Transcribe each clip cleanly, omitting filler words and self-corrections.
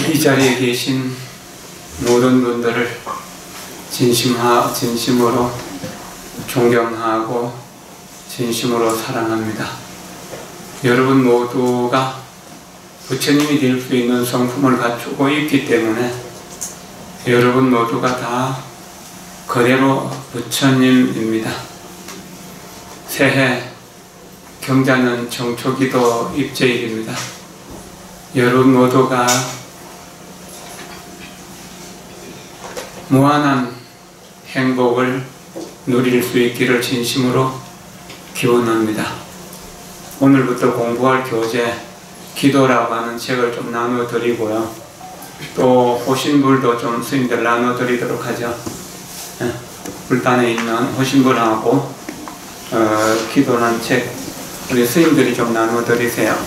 이 자리에 계신 모든 분들을 진심으로 존경하고 진심으로 사랑합니다. 여러분 모두가 부처님이 될 수 있는 성품을 갖추고 있기 때문에 여러분 모두가 다 그대로 부처님입니다. 새해 경자년 정초기도 입제일입니다. 여러분 모두가 무한한 행복을 누릴 수 있기를 진심으로 기원합니다. 오늘부터 공부할 교재 기도라고 하는 책을 좀 나눠드리고요. 또 호신불도 좀 스님들 나눠드리도록 하죠. 불단에 있는 호신불하고 기도라는 책 우리 스님들이 좀 나눠드리세요.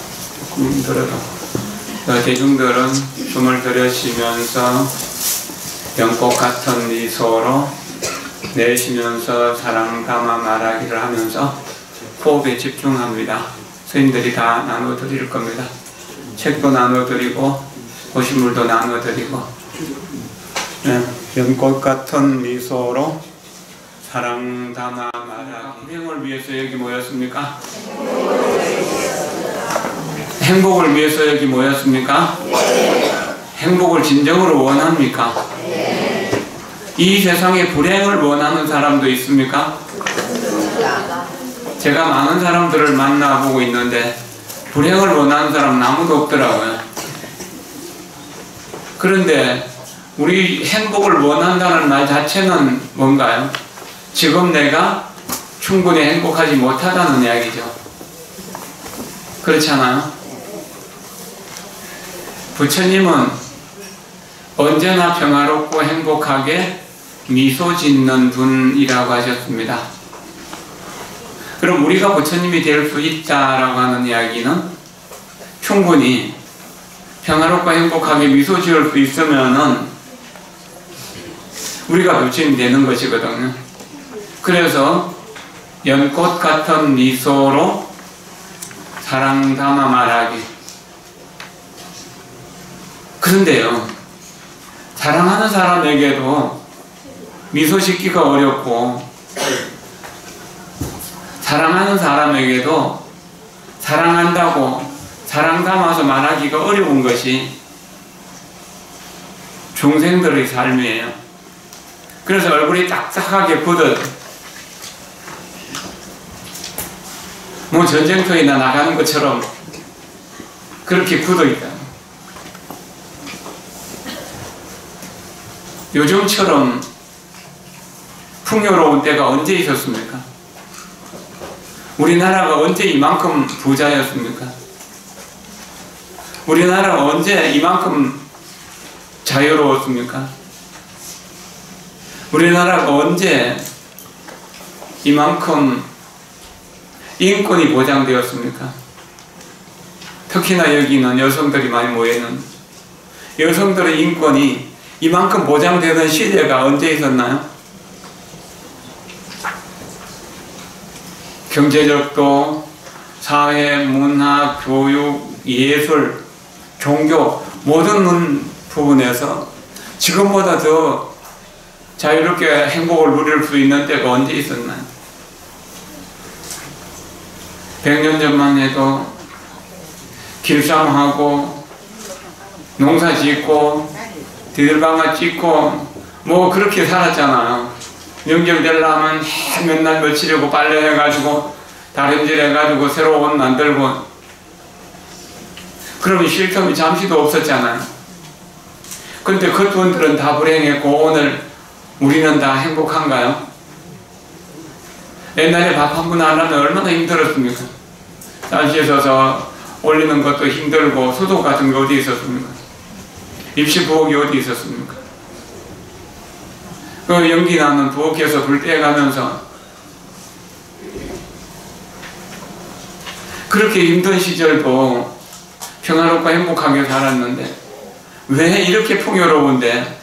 대중들은 숨을 들이쉬면서 연꽃 같은 미소로 내쉬면서 사랑 담아 말하기를 하면서 호흡에 집중합니다. 스님들이 다 나눠드릴 겁니다. 책도 나눠드리고 호신물도 나눠드리고 연꽃 같은 미소로 사랑 담아 말하기. 행복을 위해서 여기 모였습니까? 행복을 위해서 여기 모였습니까? 행복을 진정으로 원합니까? 이 세상에 불행을 원하는 사람도 있습니까? 제가 많은 사람들을 만나보고 있는데 불행을 원하는 사람은 아무도 없더라고요. 그런데 우리 행복을 원한다는 말 자체는 뭔가요? 지금 내가 충분히 행복하지 못하다는 이야기죠. 그렇잖아요? 부처님은 언제나 평화롭고 행복하게 미소 짓는 분이라고 하셨습니다. 그럼 우리가 부처님이 될 수 있다라고 하는 이야기는 충분히 평화롭고 행복하게 미소 지을 수 있으면은 우리가 부처님 되는 것이거든요. 그래서 연꽃 같은 미소로 사랑 담아 말하기. 그런데요, 사랑하는 사람에게도 미소 짓기가 어렵고 사랑하는 사람에게도 사랑한다고 사랑 담아서 말하기가 어려운 것이 중생들의 삶이에요. 그래서 얼굴이 딱딱하게 굳어 뭐 전쟁터에나 나가는 것처럼 그렇게 굳어 있다. 요즘처럼 풍요로운 때가 언제 있었습니까? 우리나라가 언제 이만큼 부자였습니까? 우리나라가 언제 이만큼 자유로웠습니까? 우리나라가 언제 이만큼 인권이 보장되었습니까? 특히나 여기는 여성들이 많이 모여있는 여성들의 인권이 이만큼 보장되는 시대가 언제 있었나요? 경제적도, 사회, 문화, 교육, 예술, 종교 모든 부분에서 지금보다 더 자유롭게 행복을 누릴 수 있는 때가 언제 있었나요? 100년 전만 해도 길쌈하고 농사 짓고 디들방아 찍고 뭐 그렇게 살았잖아요. 명절 되려면 맨날 며칠이고 빨래해가지고 다림질해가지고 새로운 옷 만들고 그러면 쉴 틈이 잠시도 없었잖아요. 근데 그분들은 다 불행했고 오늘 우리는 다 행복한가요? 옛날에 밥 한 번 하려면 얼마나 힘들었습니까? 쌀시에 서서 올리는 것도 힘들고 수도 같은 게 어디 있었습니까? 입시 부엌이 어디 있었습니까? 그 연기 나는 부엌에서 불 떼가면서 그렇게 힘든 시절도 평화롭고 행복하게 살았는데 왜 이렇게 풍요로운데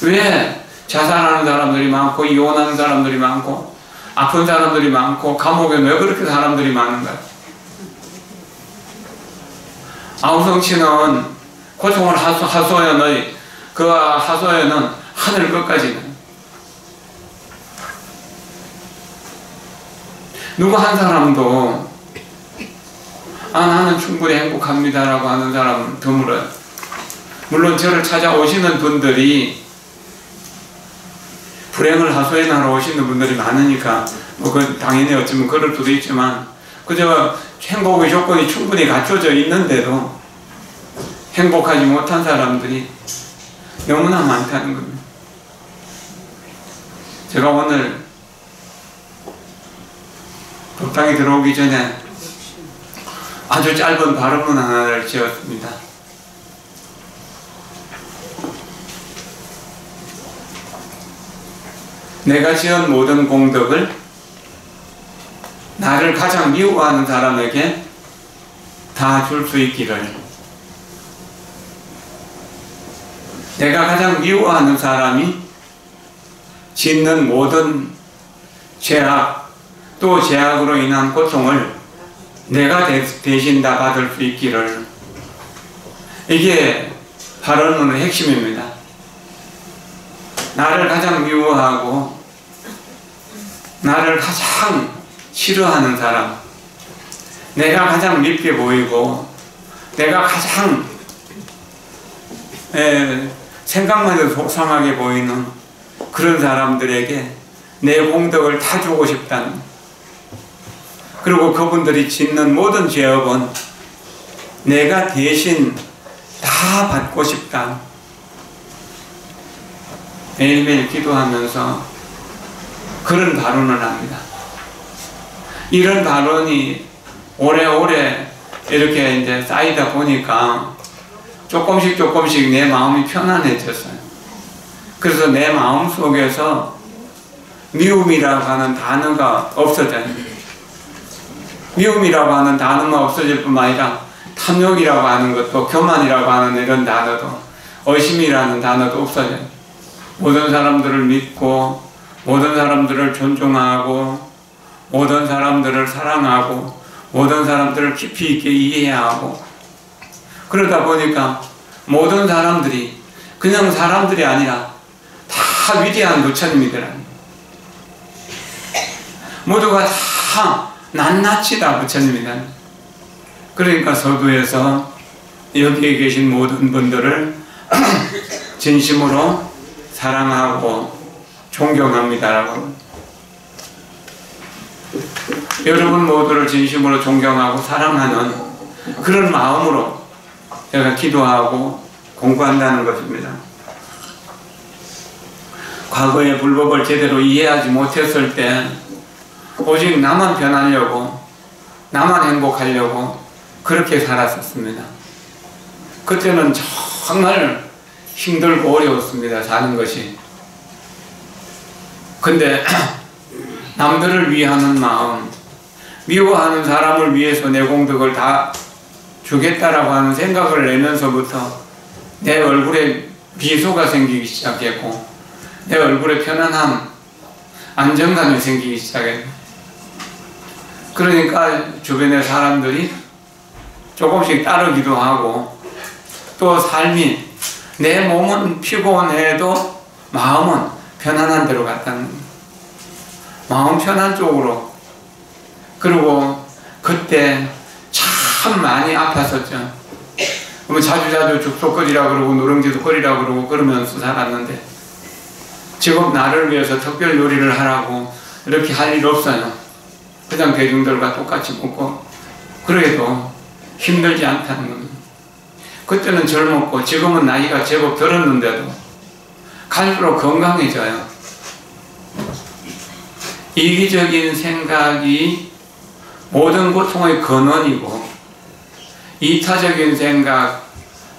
왜 자살하는 사람들이 많고 이혼하는 사람들이 많고 아픈 사람들이 많고 감옥에 왜 그렇게 사람들이 많은가요? 아우성치는 고통을 하소연의 그 하소연은 하늘 끝까지는. 누구 한 사람도 나는 충분히 행복합니다라고 하는 사람은 드물어요. 물론 저를 찾아오시는 분들이 불행을 하소연하러 오시는 분들이 많으니까 그 당연히 어쩌면 그럴 수도 있지만 그저 행복의 조건이 충분히 갖춰져 있는데도 행복하지 못한 사람들이 너무나 많다는 겁니다. 제가 오늘 법당에 들어오기 전에 아주 짧은 발언문 하나를 지었습니다. 내가 지은 모든 공덕을 나를 가장 미워하는 사람에게 다 줄 수 있기를. 내가 가장 미워하는 사람이 짓는 모든 죄악 또 죄악으로 인한 고통을 내가 대신 다 받을 수 있기를. 이게 발언문의 핵심입니다. 나를 가장 미워하고 나를 가장 싫어하는 사람, 내가 가장 밉게 보이고 내가 가장 생각만 해도 속상하게 보이는 그런 사람들에게 내 공덕을 다 주고 싶다는, 그리고 그분들이 짓는 모든 죄업은 내가 대신 다 받고 싶다. 매일매일 기도하면서 그런 발언을 합니다. 이런 발언이 오래오래 이렇게 이제 쌓이다 보니까 조금씩 내 마음이 편안해졌어요. 그래서 내 마음 속에서 미움이라고 하는 단어가 없어져요. 미움이라고 하는 단어만 없어질 뿐만 아니라 탐욕이라고 하는 것도, 교만이라고 하는 이런 단어도, 의심이라는 단어도 없어져요. 모든 사람들을 믿고 모든 사람들을 존중하고 모든 사람들을 사랑하고 모든 사람들을 깊이 있게 이해하고, 그러다 보니까 모든 사람들이 그냥 사람들이 아니라 다 위대한 부처님이더라고요. 모두가 다 낱낱이 다 부처님이다. 그러니까 서두에서 여기에 계신 모든 분들을 진심으로 사랑하고 존경합니다라고. 여러분 모두를 진심으로 존경하고 사랑하는 그런 마음으로 제가 기도하고 공부한다는 것입니다. 과거의 불법을 제대로 이해하지 못했을 때 오직 나만 변하려고, 나만 행복하려고 그렇게 살았었습니다. 그때는 정말 힘들고 어려웠습니다, 사는 것이. 근데 남들을 위하는 마음, 미워하는 사람을 위해서 내 공덕을 다 주겠다라고 하는 생각을 내면서부터 내 얼굴에 미소가 생기기 시작했고 내 얼굴에 편안함, 안정감이 생기기 시작했고, 그러니까 주변의 사람들이 조금씩 따르기도 하고, 또 삶이, 내 몸은 피곤해도 마음은 편안한 데로 갔다는 거예요. 마음 편한 쪽으로. 그리고 그때 참 많이 아팠었죠. 자주자주 죽소거리라 그러고 누렁지도 거리라 그러고 그러면서 살았는데, 지금 나를 위해서 특별 요리를 하라고 이렇게 할 일 없어요. 그냥 대중들과 똑같이 먹고 그래도 힘들지 않다는 겁니다. 그때는 젊었고 지금은 나이가 제법 들었는데도 갈수록 건강해져요. 이기적인 생각이 모든 고통의 근원이고, 이타적인 생각,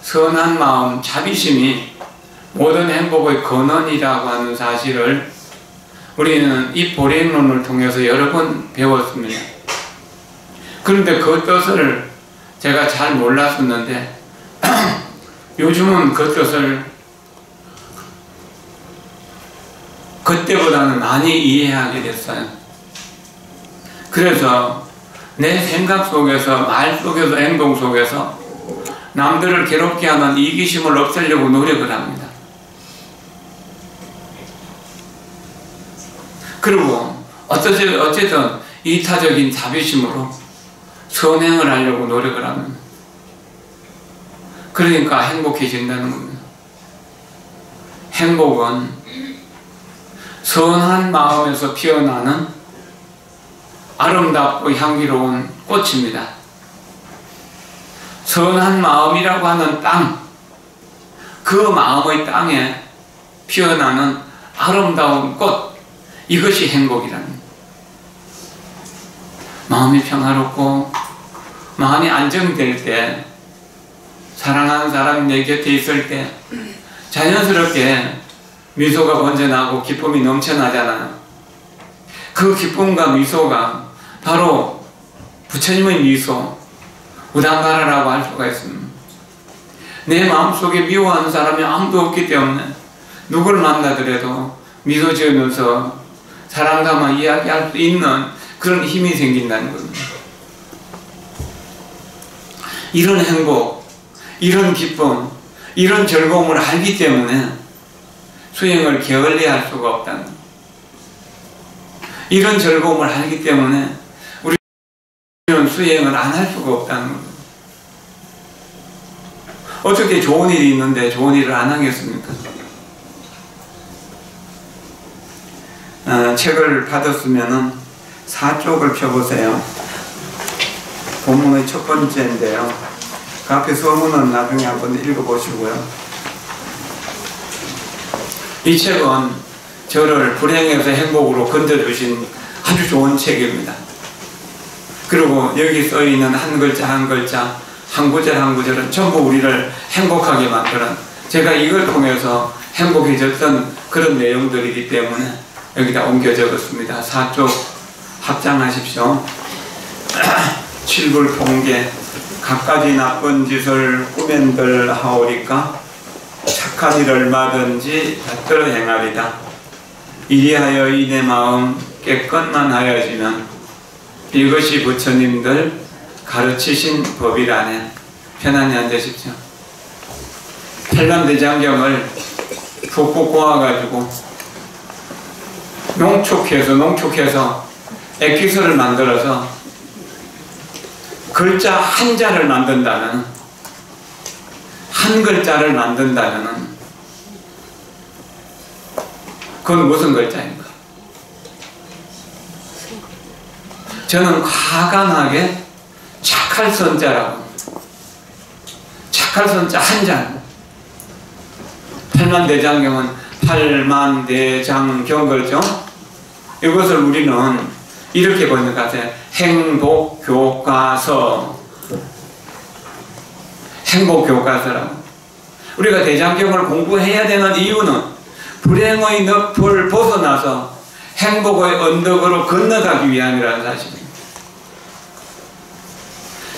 선한 마음, 자비심이 모든 행복의 근원이라고 하는 사실을 우리는 이 보리행론을 통해서 여러 번 배웠습니다. 그런데 그 뜻을 제가 잘 몰랐었는데 요즘은 그 뜻을 그때보다는 많이 이해하게 됐어요. 그래서 내 생각 속에서, 말 속에서, 행동 속에서 남들을 괴롭게 하는 이기심을 없애려고 노력을 합니다. 그리고 어쨌든 이타적인 자비심으로 선행을 하려고 노력을 합니다. 그러니까 행복해진다는 겁니다. 행복은 선한 마음에서 피어나는 아름답고 향기로운 꽃입니다. 선한 마음이라고 하는 땅, 그 마음의 땅에 피어나는 아름다운 꽃, 이것이 행복이랍니다. 마음이 평화롭고 마음이 안정될 때, 사랑하는 사람이 내 곁에 있을 때 자연스럽게 미소가 번져나고 기쁨이 넘쳐나잖아요. 그 기쁨과 미소가 바로 부처님의 미소, 우당가라라고 할 수가 있습니다. 내 마음속에 미워하는 사람이 아무도 없기 때문에 누구를 만나더라도 미소 지으면서 사랑 담아 이야기할 수 있는 그런 힘이 생긴다는 겁니다. 이런 행복, 이런 기쁨, 이런 즐거움을 알기 때문에 수행을 게을리할 수가 없다는 겁니다. 이런 즐거움을 알기 때문에 우리는 수행을 안 할 수가 없다는 겁니다. 어떻게 좋은 일이 있는데 좋은 일을 안 하겠습니까? 책을 받았으면 4쪽을 펴보세요. 본문의 첫 번째인데요. 그 앞에 서문은 나중에 한번 읽어보시고요. 이 책은 저를 불행에서 행복으로 건져주신 아주 좋은 책입니다. 그리고 여기 써있는 한 글자 한 글자, 한 구절 한 구절은 전부 우리를 행복하게 만드는, 제가 이걸 통해서 행복해졌던 그런 내용들이기 때문에 여기다 옮겨 적었습니다. 4쪽 합장하십시오. 칠불통계, 갖가지 나쁜 짓을 꾸맨들 하오리까 착한 일 얼마든지 받들어 행하리다. 이리하여 이내 마음 깨끗만 하여지면 이것이 부처님들 가르치신 법이라네. 편안히 앉으십시오. 팔만대장경을 푹푹 고아가지고 농축해서 액기스를 만들어서 글자 한 자를 만든다면, 한 글자를 만든다면 그건 무슨 글자인가? 저는 과감하게 착할 선자라고, 착할 선자 한 자. 팔만대장경은 팔만대장경 그렇죠? 이것을 우리는 이렇게 번역하세요. 행복교과서. 행복교과서라고. 우리가 대장경을 공부해야 되는 이유는 불행의 늪을 벗어나서 행복의 언덕으로 건너가기 위함이라는 사실입니다.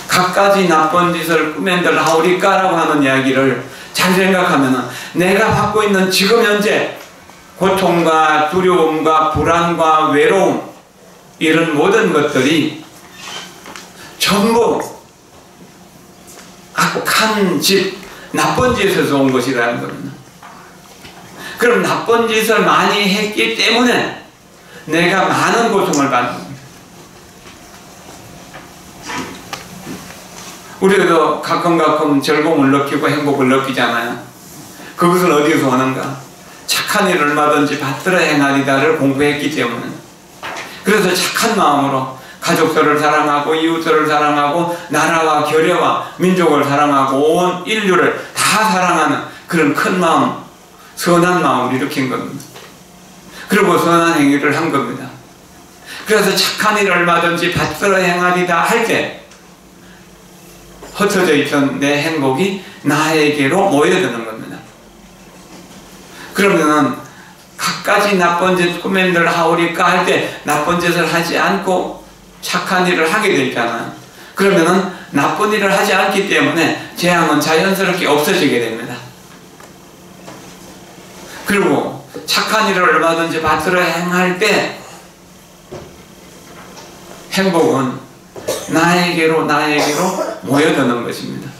갖가지 나쁜 짓을 꾸맨들 하오리까라고 하는 이야기를 잘 생각하면 내가 받고 있는 지금 현재 고통과 두려움과 불안과 외로움, 이런 모든 것들이 전부 악한 짓, 나쁜 짓에서 온 것이라는 겁니다. 그럼 나쁜 짓을 많이 했기 때문에 내가 많은 고통을 받는 겁니다. 우리도 가끔 즐거움을 느끼고 행복을 느끼잖아요. 그것은 어디서 오는가? 착한 일 얼마든지 받들어 행하리다를 공부했기 때문에. 그래서 착한 마음으로 가족들을 사랑하고 이웃들을 사랑하고 나라와 결여와 민족을 사랑하고 온 인류를 다 사랑하는 그런 큰 마음, 선한 마음을 일으킨 겁니다. 그리고 선한 행위를 한 겁니다. 그래서 착한 일 얼마든지 받들어 행하리다 할 때 흩어져 있던 내 행복이 나에게로 모여드는 겁니다. 그러면은 갖가지 나쁜 짓 꾸맨들 하오리까 할 때 나쁜 짓을 하지 않고 착한 일을 하게 되잖아요. 그러면은 나쁜 일을 하지 않기 때문에 재앙은 자연스럽게 없어지게 됩니다. 그리고 착한 일을 얼마든지 받들어 행할 때 행복은 나에게로 모여드는 것입니다.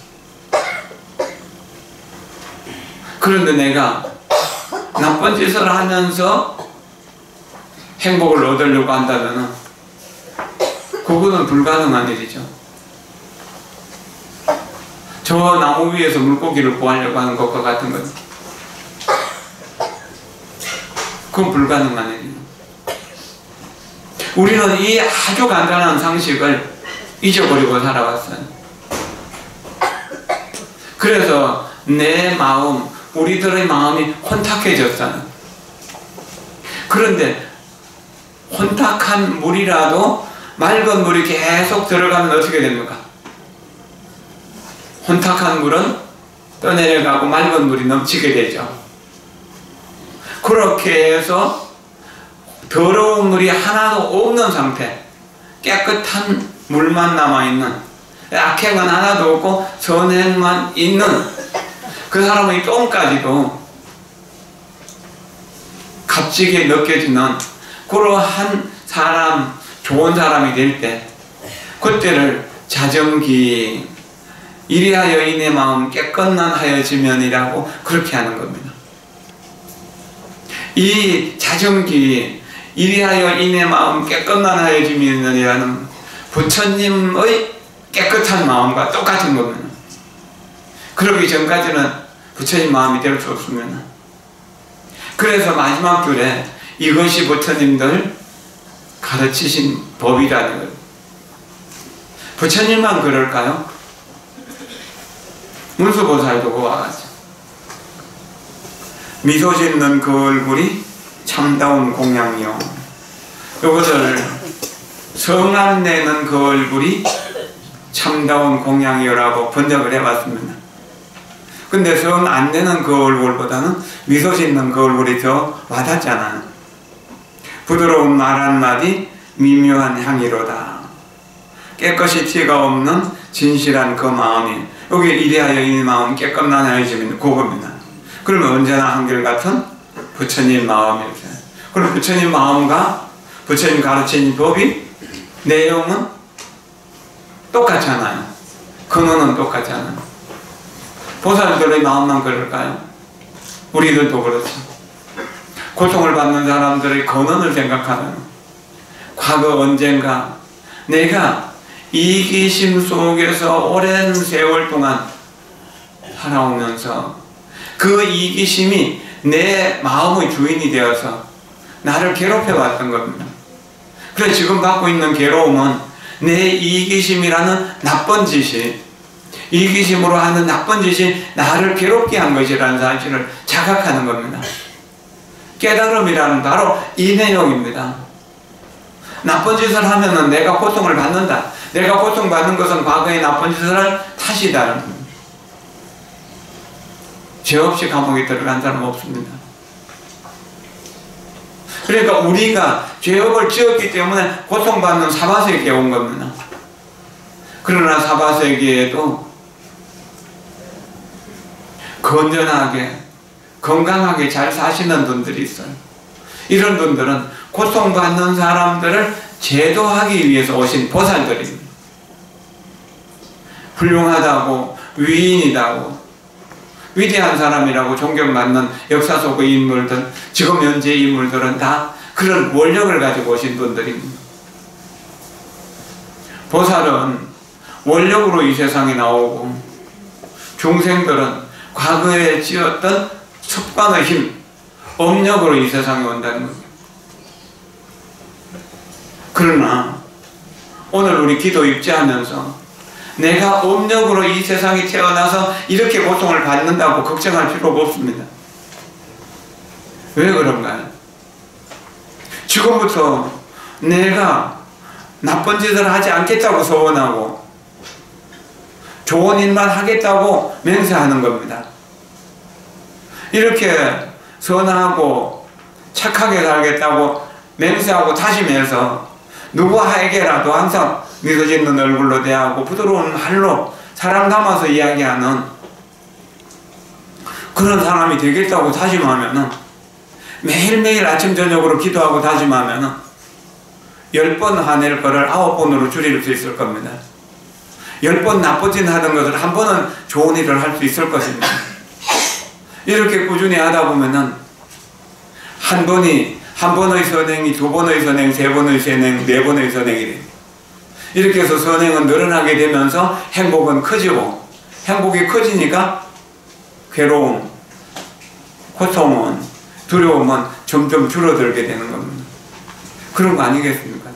그런데 내가 나쁜 짓을 하면서 행복을 얻으려고 한다면 그거는 불가능한 일이죠. 저 나무 위에서 물고기를 구하려고 하는 것과 같은 거죠. 그건 불가능한 일이에요. 우리는 이 아주 간단한 상식을 잊어버리고 살아왔어요. 그래서 내 마음, 우리들의 마음이 혼탁해졌잖아요. 그런데 혼탁한 물이라도 맑은 물이 계속 들어가면 어떻게 됩니까? 혼탁한 물은 떠내려가고 맑은 물이 넘치게 되죠. 그렇게 해서 더러운 물이 하나도 없는 상태, 깨끗한 물만 남아있는, 악행은 하나도 없고 선행만 있는 그 사람의 똥까지도 값지게 느껴지는 그러한 사람, 좋은 사람이 될 때, 그때를 자정기 이리하여 인의 마음 깨끗난 하여지면이라고 그렇게 하는 겁니다. 이 자정기 이리하여 인의 마음 깨끗난 하여지면이라는 부처님의 깨끗한 마음과 똑같은 겁니다. 그러기 전까지는 부처님 마음이 될 수 없습니다. 그래서 마지막 줄에 이것이 부처님들 가르치신 법이라는 거예요. 부처님만 그럴까요? 문수보살도 그와 같죠. 미소 짓는 그 얼굴이 참다운 공양이요. 이것을 성안 내는 그 얼굴이 참다운 공양이요라고 번역을 해봤습니다. 근데 성 안 내는 그 얼굴보다는 미소 짓는 그 얼굴이 더 와닿잖아요. 부드러운 말 한마디 미묘한 향이로다. 깨끗이 티가 없는 진실한 그 마음이, 여기 이리하여 이 마음 깨끗난 하여지면 그겁니다. 그러면 언제나 한결같은 부처님 마음이죠. 그럼 부처님 마음과 부처님 가르친 법이 내용은 똑같잖아요. 근원은 똑같잖아요. 보살들의 마음만 그럴까요? 우리들도 그렇죠. 고통을 받는 사람들의 근원을 생각하면 과거 언젠가 내가 이기심 속에서 오랜 세월 동안 살아오면서 그 이기심이 내 마음의 주인이 되어서 나를 괴롭혀왔던 겁니다. 그래서 지금 받고 있는 괴로움은 내 이기심이라는 나쁜 짓이, 이기심으로 하는 나쁜 짓이 나를 괴롭게 한 것이라는 사실을 자각하는 겁니다. 깨달음이라는 바로 이 내용입니다. 나쁜 짓을 하면은 내가 고통을 받는다. 내가 고통받는 것은 과거의 나쁜 짓을 할 탓이다는 겁니다. 죄 없이 감옥에 들어간 사람 없습니다. 그러니까 우리가 죄업을 지었기 때문에 고통받는 사바세계에 온 겁니다. 그러나 사바세계에도 건전하게 건강하게 잘 사시는 분들이 있어요. 이런 분들은 고통받는 사람들을 제도하기 위해서 오신 보살들입니다. 훌륭하다고, 위인이다고, 위대한 사람이라고 존경받는 역사 속의 인물들, 지금 현재 인물들은 다 그런 원력을 가지고 오신 분들입니다. 보살은 원력으로 이 세상에 나오고, 중생들은 과거에 지었던 습관의 힘, 업력으로 이 세상에 온다는 겁니다. 그러나 오늘 우리 기도 입지하면서 내가 업력으로 이 세상에 태어나서 이렇게 고통을 받는다고 걱정할 필요가 없습니다. 왜 그런가요? 지금부터 내가 나쁜 짓을 하지 않겠다고 소원하고 좋은 일만 하겠다고 맹세하는 겁니다. 이렇게 선하고 착하게 살겠다고 맹세하고 다짐해서 누구에게라도 항상 미소 짓는 얼굴로 대하고 부드러운 말로 사람 담아서 이야기하는 그런 사람이 되겠다고 다짐하면은, 매일매일 아침 저녁으로 기도하고 다짐하면은 10번 화낼 거를 9번으로 줄일 수 있을 겁니다. 10번 나쁜 짓 하던 것을 한 번은 좋은 일을 할 수 있을 것입니다. 이렇게 꾸준히 하다 보면은 한 번의 선행이 두 번의 선행, 세 번의 선행, 네 번의 선행이 돼요. 이렇게 해서 선행은 늘어나게 되면서 행복은 커지고, 행복이 커지니까 괴로움, 고통은, 두려움은 점점 줄어들게 되는 겁니다. 그런 거 아니겠습니까?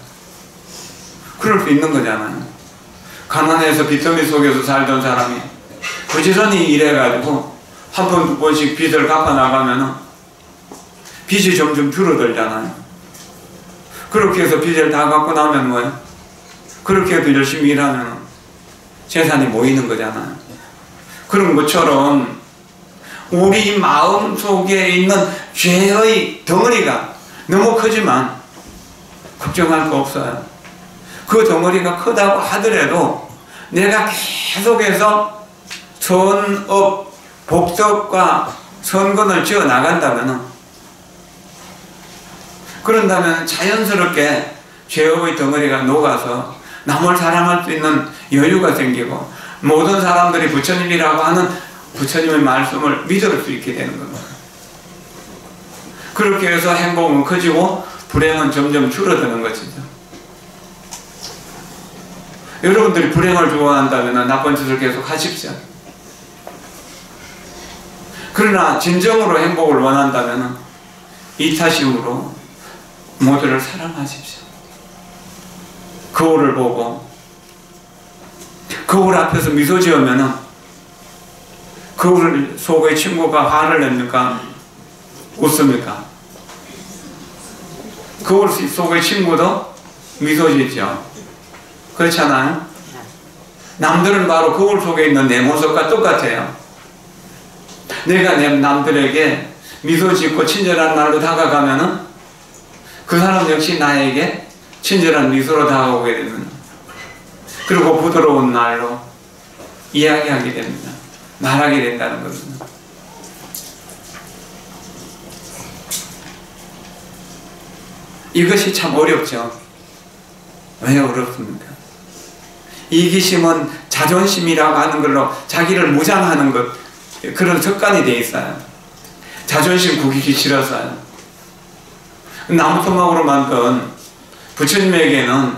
그럴 수 있는 거잖아요. 가난해서 빚더미 속에서 살던 사람이 부지런히 일해가지고 한 번, 두 번씩 빚을 갚아나가면은 빚이 점점 줄어들잖아요. 그렇게 해서 빚을 다 갚고 나면 뭐예요? 그렇게 해도 열심히 일하면 재산이 모이는 거잖아요. 그런 것처럼 우리 마음 속에 있는 죄의 덩어리가 너무 크지만 걱정할 거 없어요. 그 덩어리가 크다고 하더라도 내가 계속해서 선업, 복덕과 선건을 지어 나간다면, 그런다면 자연스럽게 죄의 덩어리가 녹아서 남을 사랑할 수 있는 여유가 생기고, 모든 사람들이 부처님이라고 하는 부처님의 말씀을 믿을 수 있게 되는 겁니다. 그렇게 해서 행복은 커지고 불행은 점점 줄어드는 것이죠. 여러분들이 불행을 좋아한다면 나쁜 짓을 계속 하십시오. 그러나 진정으로 행복을 원한다면 이타심으로 모두를 사랑하십시오. 거울을 보고 거울 앞에서 미소 지으면 거울 속의 친구가 화를 냅니까? 웃습니까? 거울 속의 친구도 미소 짓죠. 그렇잖아요? 남들은 바로 거울 속에 있는 내 모습과 똑같아요. 내가 남들에게 미소 짓고 친절한 말로 다가가면은 그 사람 역시 나에게 친절한 미소로 다가오게 됩니다. 그리고 부드러운 말로 이야기하게 됩니다. 말하게 된다는 겁니다. 이것이 참 어렵죠. 왜 어렵습니까? 이기심은 자존심이라고 하는 걸로 자기를 무장하는 것, 그런 습관이 돼 있어요. 자존심 구기기 싫어서요. 나무토막으로 만든 부처님에게는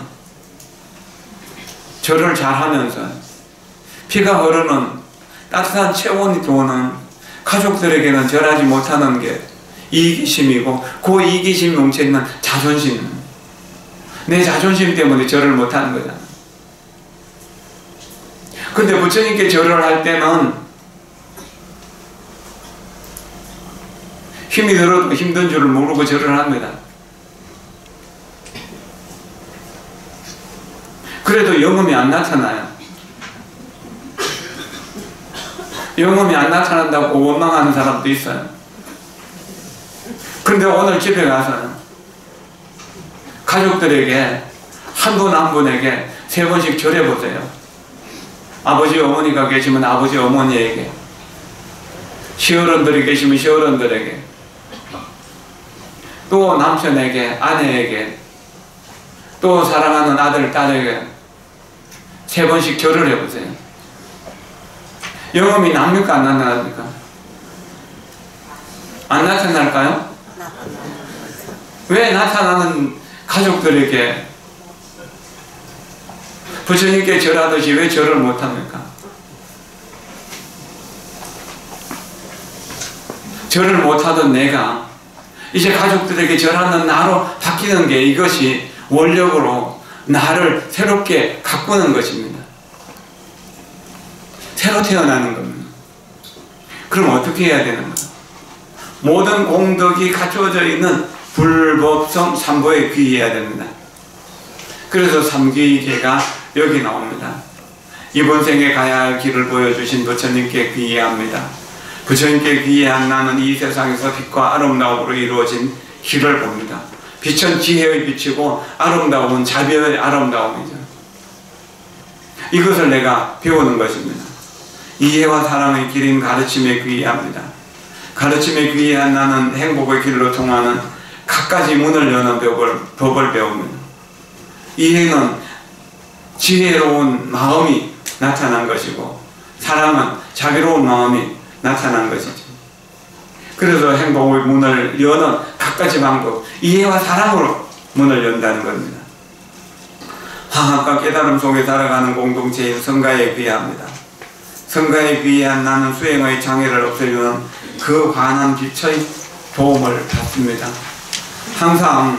절을 잘하면서 피가 흐르는 따뜻한 체온이 도는 가족들에게는 절하지 못하는 게 이기심이고, 그 이기심이 뭉쳐있는 자존심, 내 자존심 때문에 절을 못하는 거잖아. 근데 부처님께 절을 할 때는 힘이 들어도 힘든 줄을 모르고 절을 합니다. 그래도 영험이 안 나타나요. 영험이 안 나타난다고 원망하는 사람도 있어요. 근데 오늘 집에 가서는 가족들에게 한 분 한 분에게 3번씩 절해보세요. 아버지 어머니가 계시면 아버지 어머니에게, 시어른들이 계시면 시어른들에게, 또 남편에게, 아내에게, 또 사랑하는 아들, 딸에게 3번씩 절을 해보세요. 영험이 납니까? 안 나타납니까? 안 나타날까요? 왜 나타나는 가족들에게 부처님께 절하듯이 왜 절을 못합니까? 절을 못하던 내가 이제 가족들에게 절하는 나로 바뀌는 게, 이것이 원력으로 나를 새롭게 가꾸는 것입니다. 새로 태어나는 겁니다. 그럼 어떻게 해야 되는 거예요? 모든 공덕이 갖추어져 있는 불법성 삼보에 귀의해야 됩니다. 그래서 삼귀계가 여기 나옵니다. 이번 생에 가야 할 길을 보여주신 부처님께 귀의합니다. 부처님께 귀의한 나는 이 세상에서 빛과 아름다움으로 이루어진 길을 봅니다. 빛은 지혜의 빛이고 아름다움은 자비의 아름다움이죠. 이것을 내가 배우는 것입니다. 이해와 사랑의 길인 가르침에 귀의합니다. 가르침에 귀의한 나는 행복의 길로 통하는 갖가지 문을 여는 법을 배웁니다. 이해는 지혜로운 마음이 나타난 것이고, 사랑은 자비로운 마음이 나타난 것이죠. 그래서 행복의 문을 여는 갖가지 방법, 이해와 사랑으로 문을 연다는 겁니다. 화합과 깨달음 속에 살아가는 공동체인 성가에 귀합니다. 성가에 귀한 나는 수행의 장애를 없애주는 그 환한 빛의 도움을 받습니다. 항상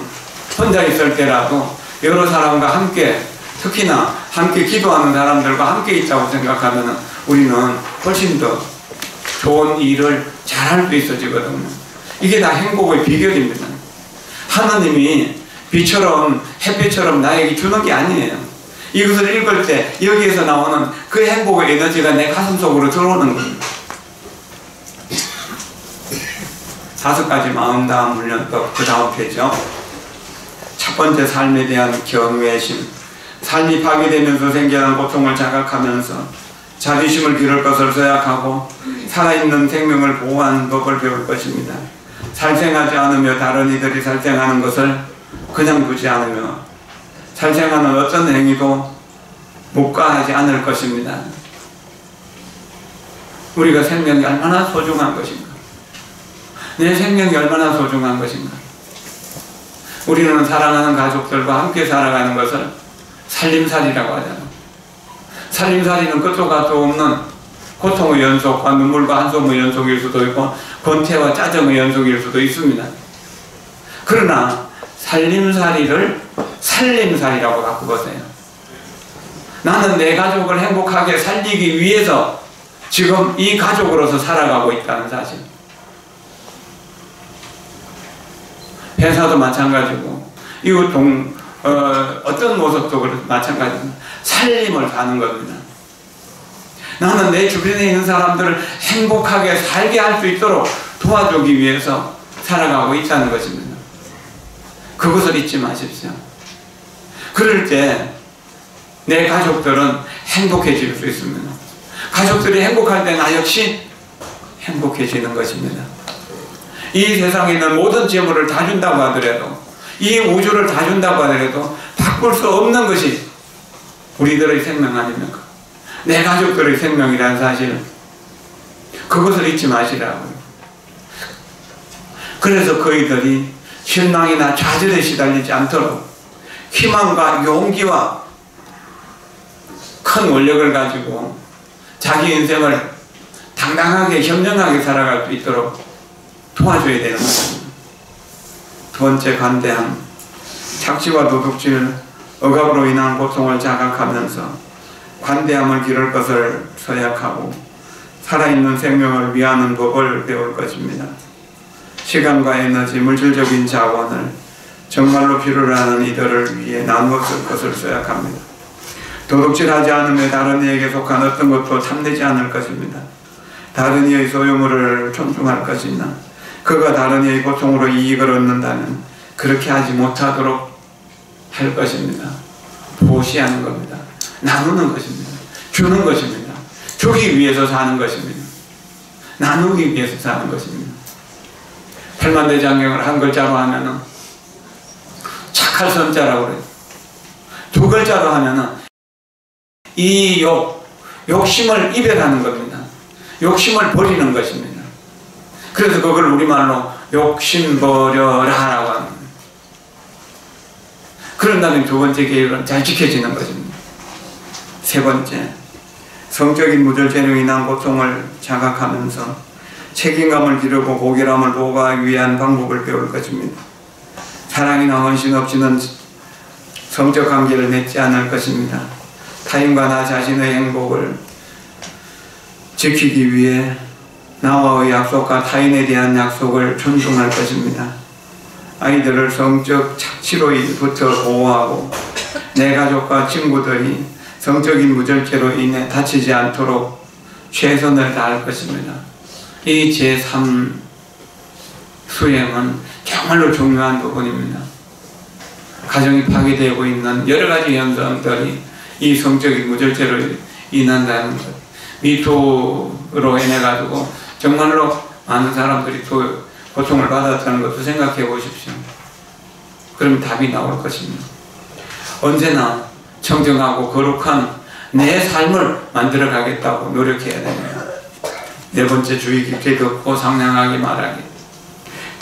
혼자 있을 때라도 여러 사람과 함께, 특히나 함께 기도하는 사람들과 함께 있다고 생각하면 우리는 훨씬 더 좋은 일을 잘할 수 있어지거든요. 이게 다 행복의 비결입니다. 하느님이 빛처럼 햇빛처럼 나에게 주는 게 아니에요. 이것을 읽을 때 여기에서 나오는 그 행복의 에너지가 내 가슴 속으로 들어오는 겁니다. 5가지 마음다운 훈련법, 그 다음 페이지죠. 첫 번째, 삶에 대한 경외심. 삶이 파괴되면서 생겨난 고통을 자각하면서 자비심을 기를 것을 생각하고 살아있는 생명을 보호하는 법을 배울 것입니다. 살생하지 않으며 다른 이들이 살생하는 것을 그냥 두지 않으며 살생하는 어떤 행위도 묵과하지 않을 것입니다. 우리가 생명이 얼마나 소중한 것인가? 내 생명이 얼마나 소중한 것인가? 우리는 사랑하는 가족들과 함께 살아가는 것을 살림살이라고 하잖아요. 살림살이는 끝도 gat도 없는 고통의 연속과 눈물과 한숨의 연속일 수도 있고 권태와 짜증의 연속일 수도 있습니다. 그러나 살림살이를 살림살이라고 바꾸보세요. 나는 내 가족을 행복하게 살리기 위해서 지금 이 가족으로서 살아가고 있다는 사실. 회사도 마찬가지고 이웃 어떤 모습도 마찬가지입니다. 살림을 사는 겁니다. 나는 내 주변에 있는 사람들을 행복하게 살게 할 수 있도록 도와주기 위해서 살아가고 있다는 것입니다. 그것을 잊지 마십시오. 그럴 때 내 가족들은 행복해질 수 있습니다. 가족들이 행복할 때 나 역시 행복해지는 것입니다. 이 세상에 있는 모든 재물을 다 준다고 하더라도, 이 우주를 다 준다고 하더라도 바꿀 수 없는 것이 우리들의 생명 아닙니까? 내 가족들의 생명이라는 사실, 그것을 잊지 마시라고요. 그래서 그이들이 실망이나 좌절에 시달리지 않도록 희망과 용기와 큰 원력을 가지고 자기 인생을 당당하게 현명하게 살아갈 수 있도록 도와줘야 되는 것입니다. 두 번째, 관대함. 착취와 도둑질, 억압으로 인한 고통을 자각하면서 관대함을 기를 것을 서약하고 살아있는 생명을 위하는 법을 배울 것입니다. 시간과 에너지, 물질적인 자원을 정말로 필요로 하는 이들을 위해 나누어 쓸 것을 서약합니다. 도둑질하지 않으며 다른 이에게 속한 어떤 것도 탐내지 않을 것입니다. 다른 이의 소유물을 존중할 것이나 그가 다른 이의 고통으로 이익을 얻는다면 그렇게 하지 못하도록 할 것입니다. 보시하는 겁니다. 나누는 것입니다. 주는 것입니다. 주기 위해서 사는 것입니다. 나누기 위해서 사는 것입니다. 팔만대장경을 한 글자로 하면은 착할 선자라고 그래요. 두 글자로 하면은 욕심을 이별하는 겁니다. 욕심을 버리는 것입니다. 그래서 그걸 우리말로 욕심 버려라라고 합니다. 그런다면 두 번째 계율은 잘 지켜지는 것입니다. 세 번째, 성적인 무절제로 인한 고통을 자각하면서 책임감을 기르고 고결함을 보호하기 위한 방법을 배울 것입니다. 사랑이나 헌신 없이는 성적 관계를 맺지 않을 것입니다. 타인과 나 자신의 행복을 지키기 위해 나와의 약속과 타인에 대한 약속을 존중할 것입니다. 아이들을 성적 착취로부터 보호하고 내 가족과 친구들이 성적인 무절제로 인해 다치지 않도록 최선을 다할 것입니다. 이 제3 수행은 정말로 중요한 부분입니다. 가정이 파괴되고 있는 여러 가지 현상들이 이 성적인 무절제로 인한다는 것, 미투로 인해 가지고 정말로 많은 사람들이 또 고통을 받았다는 것도 생각해 보십시오. 그럼 답이 나올 것입니다. 언제나 청정하고 거룩한 내 삶을 만들어 가겠다고 노력해야 됩니다. 네 번째, 주의 깊게 듣고 상냥하게 말하기.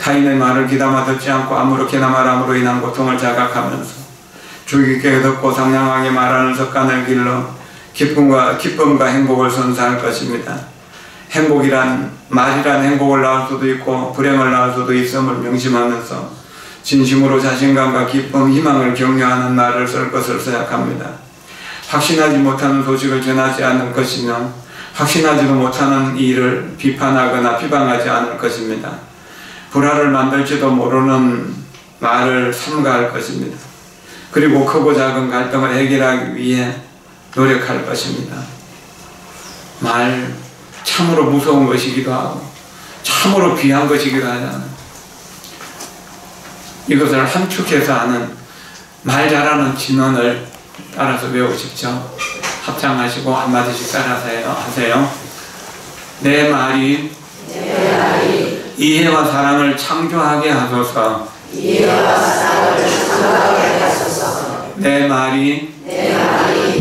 타인의 말을 귀담아 듣지 않고 아무렇게나 말함으로 인한 고통을 자각하면서 주의 깊게 듣고 상냥하게 말하는 습관을 길러 기쁨과 행복을 선사할 것입니다. 행복이란 말이란 행복을 낳을 수도 있고 불행을 낳을 수도 있음을 명심하면서 진심으로 자신감과 기쁨, 희망을 격려하는 말을 쓸 것을 생각합니다. 확신하지 못하는 소식을 전하지 않을 것이며 확신하지도 못하는 일을 비판하거나 비방하지 않을 것입니다. 불화를 만들지도 모르는 말을 삼가할 것입니다. 그리고 크고 작은 갈등을 해결하기 위해 노력할 것입니다. 말 참으로 무서운 것이기도 하고 참으로 귀한 것이기도 하잖아요. 이것을 함축해서 하는 말 잘하는 진언을 따라서 외우십시오. 합창하시고 한마디씩 따라서 하세요. 내 말이 이해와 사랑을 창조하게 하소서. 내 말이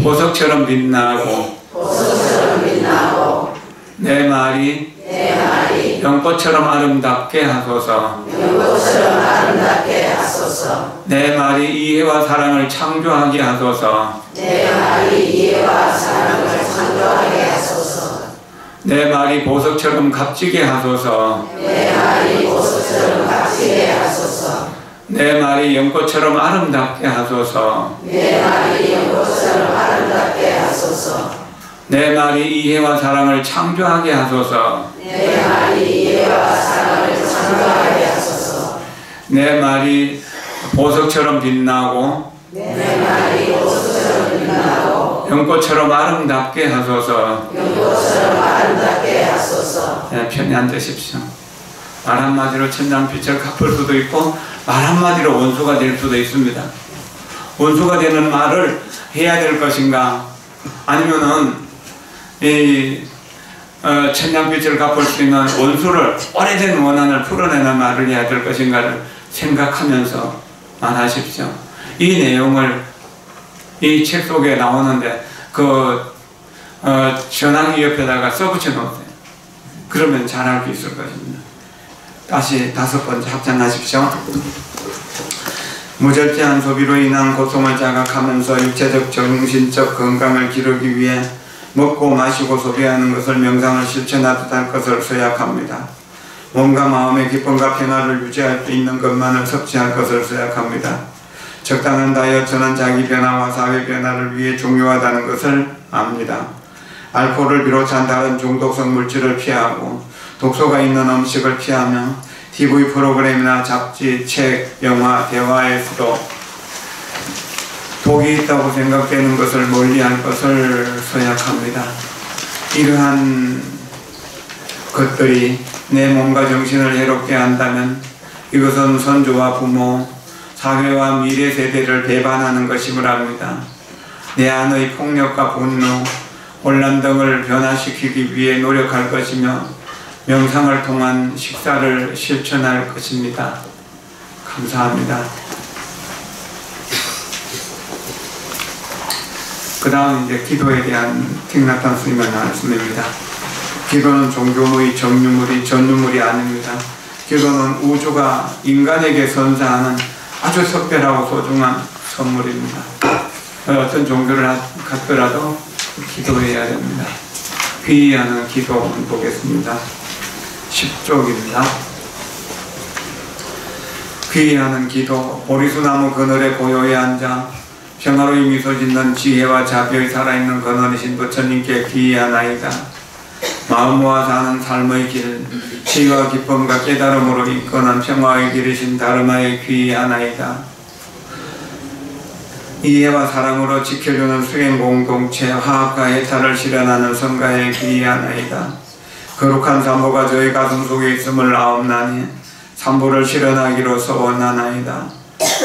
보석처럼 빛나고 내 말이 연꽃처럼 아름답게 하소서. 내 말이 이해와 사랑을 창조하게 하소서. 내 말이 보석처럼 값지게 하소서. 내 말이 연꽃처럼 아름답게 하소서. 내 말이 이해와 사랑을 창조하게 하소서. 내 말이 보석처럼 빛나고 연꽃처럼 아름답게 하소서. 네, 편히 앉으십시오. 말 한마디로 천냥빛을 갚을 수도 있고 말 한마디로 원수가 될 수도 있습니다. 원수가 되는 말을 해야 될 것인가, 아니면은 천냥빛을 갚을 수 있는 원수를, 오래된 원한을 풀어내는 말을 해야 될 것인가를 생각하면서 말하십시오. 이 내용을 이 책 속에 나오는데 전화기 옆에다가 써붙여 놓으세요. 그러면 잘할 수 있을 것입니다. 다시 5번째 합장하십시오. 무절제한 소비로 인한 고통을 자각하면서 육체적, 정신적 건강을 기르기 위해 먹고 마시고 소비하는 것을 명상을 실천하듯 할 것을 서약합니다. 몸과 마음의 기쁨과 평화를 유지할 수 있는 것만을 섭취할 것을 서약합니다. 적당한 다이어트는 자기 변화와 사회 변화를 위해 중요하다는 것을 압니다. 알코올을 비롯한 다른 중독성 물질을 피하고 독소가 있는 음식을 피하며 TV 프로그램이나 잡지, 책, 영화, 대화에서도 독이 있다고 생각되는 것을 멀리할 것을 서약합니다. 이러한 것들이 내 몸과 정신을 해롭게 한다면 이것은 선조와 부모, 사회와 미래 세대를 배반하는 것임을 압니다. 내 안의 폭력과 분노, 혼란 등을 변화시키기 위해 노력할 것이며 명상을 통한 식사를 실천할 것입니다. 감사합니다. 그 다음 이제 기도에 대한 틱나탄 스님의 말씀입니다. 기도는 종교의 전유물이 아닙니다. 기도는 우주가 인간에게 선사하는 아주 특별하고 소중한 선물입니다. 어떤 종교를 갖더라도 기도해야 됩니다. 귀의하는 기도 보겠습니다. 10쪽입니다. 귀의하는 기도. 보리수나무 그늘에 고요히 앉아 평화로이 미소 짓는 지혜와 자비의 살아있는 근원이신 부처님께 귀의하나이다. 마음 모아 사는 삶의 길, 지혜와 기쁨과 깨달음으로 이끄는 평화의 길이신 다르마에 귀의하나이다. 이해와 사랑으로 지켜주는 수행 공동체, 화합과 해탈을 실현하는 성가에 귀의하나이다. 거룩한 삼보가 저희 가슴 속에 있음을 아옵나니 삼보를 실현하기로 서원하나이다.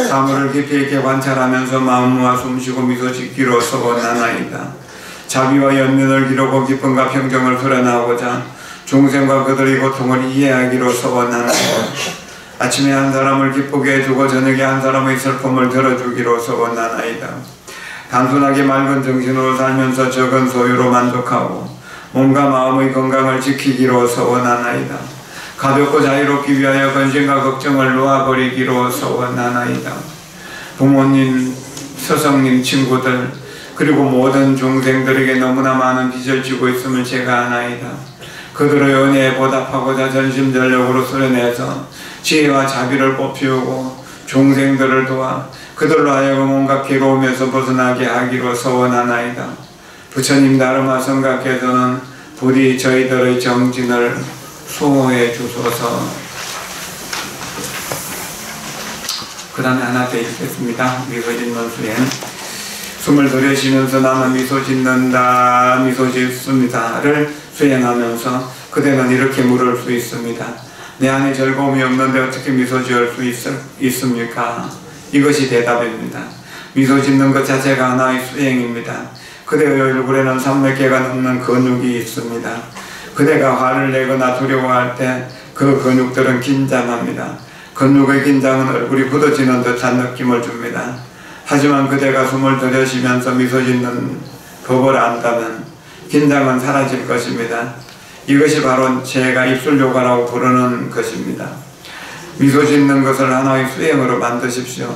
사물을 깊이 있게 관찰하면서 마음 모아 숨쉬고 미소 짓기로 서원하나이다. 자비와 연민을 기르고 기쁨과 평정을 풀어나오고자 중생과 그들의 고통을 이해하기로 서원하나이다. 아침에 한 사람을 기쁘게 해주고 저녁에 한 사람의 슬픔을 들어주기로 서원하나이다. 단순하게 맑은 정신으로 살면서 적은 소유로 만족하고 몸과 마음의 건강을 지키기로 소원하나이다. 가볍고 자유롭기 위하여 근심과 걱정을 놓아버리기로 소원하나이다. 부모님, 스승님, 친구들 그리고 모든 중생들에게 너무나 많은 빚을 지고 있음을 제가 아나이다. 그들의 은혜에 보답하고자 전심전력으로 수련해서 지혜와 자비를 꽃피우고 중생들을 도와 그들로 하여금 온갖 괴로움에서 벗어나게 하기로 소원하나이다. 부처님 다르마 성각께서는 부디 저희들의 정진을 수호해 주소서. 그 다음에 하나 더 읽겠습니다. 미소 짓는 수행. 숨을 들이쉬면서 나는 미소 짓는다, 미소 짓습니다를 수행하면서 그대는 이렇게 물을 수 있습니다. 내 안에 즐거움이 없는데 어떻게 미소 지을 수 있습니까? 이것이 대답입니다. 미소 짓는 것 자체가 하나의 수행입니다. 그대의 얼굴에는 300개가 넘는 근육이 있습니다. 그대가 화를 내거나 두려워할 때 그 근육들은 긴장합니다. 근육의 긴장은 얼굴이 굳어지는 듯한 느낌을 줍니다. 하지만 그대가 숨을 들이쉬면서 미소 짓는 법을 안다면 긴장은 사라질 것입니다. 이것이 바로 제가 입술요가라고 부르는 것입니다. 미소 짓는 것을 하나의 수행으로 만드십시오.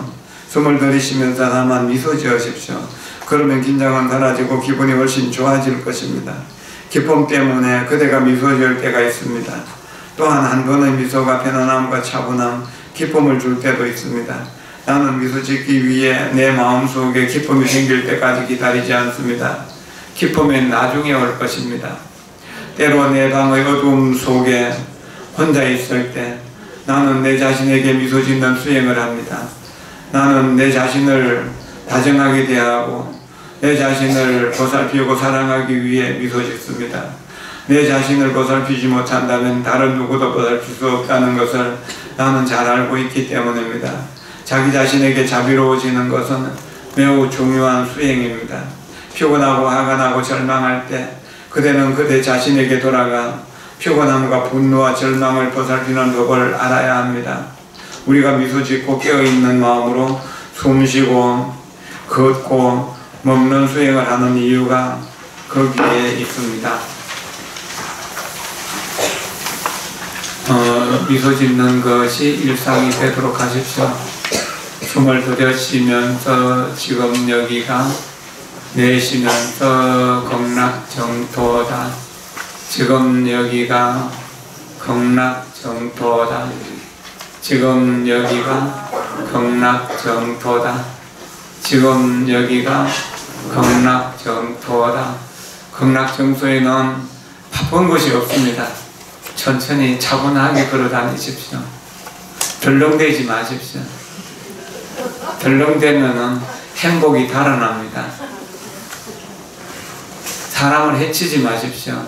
숨을 들이쉬면서 하나만 미소 지으십시오. 그러면 긴장은 사라지고 기분이 훨씬 좋아질 것입니다. 기쁨 때문에 그대가 미소 지을 때가 있습니다. 또한 한 번의 미소가 편안함과 차분함, 기쁨을 줄 때도 있습니다. 나는 미소 짓기 위해 내 마음속에 기쁨이 생길 때까지 기다리지 않습니다. 기쁨은 나중에 올 것입니다. 때로 내 방의 어두움 속에 혼자 있을 때 나는 내 자신에게 미소 짓는 수행을 합니다. 나는 내 자신을 다정하게 대하고 내 자신을 보살피고 사랑하기 위해 미소 짓습니다. 내 자신을 보살피지 못한다면 다른 누구도 보살필 수 없다는 것을 나는 잘 알고 있기 때문입니다. 자기 자신에게 자비로워지는 것은 매우 중요한 수행입니다. 피곤하고 화가 나고 절망할 때 그대는 그대 자신에게 돌아가 피곤함과 분노와 절망을 보살피는 법을 알아야 합니다. 우리가 미소 짓고 깨어있는 마음으로 숨쉬고 걷고 먹는 수행을 하는 이유가 거기에 있습니다. 미소 짓는 것이 일상이 되도록 하십시오. 숨을 들여쉬면서 지금 여기가 내쉬면서 극락정토다. 지금 여기가 극락정토다. 지금 여기가 극락정토다. 지금 여기가 극락정토다. 극락정토에는 바쁜 곳이 없습니다. 천천히 차분하게 걸어다니십시오. 덜렁대지 마십시오. 덜렁대면은 행복이 달아납니다. 사람을 해치지 마십시오.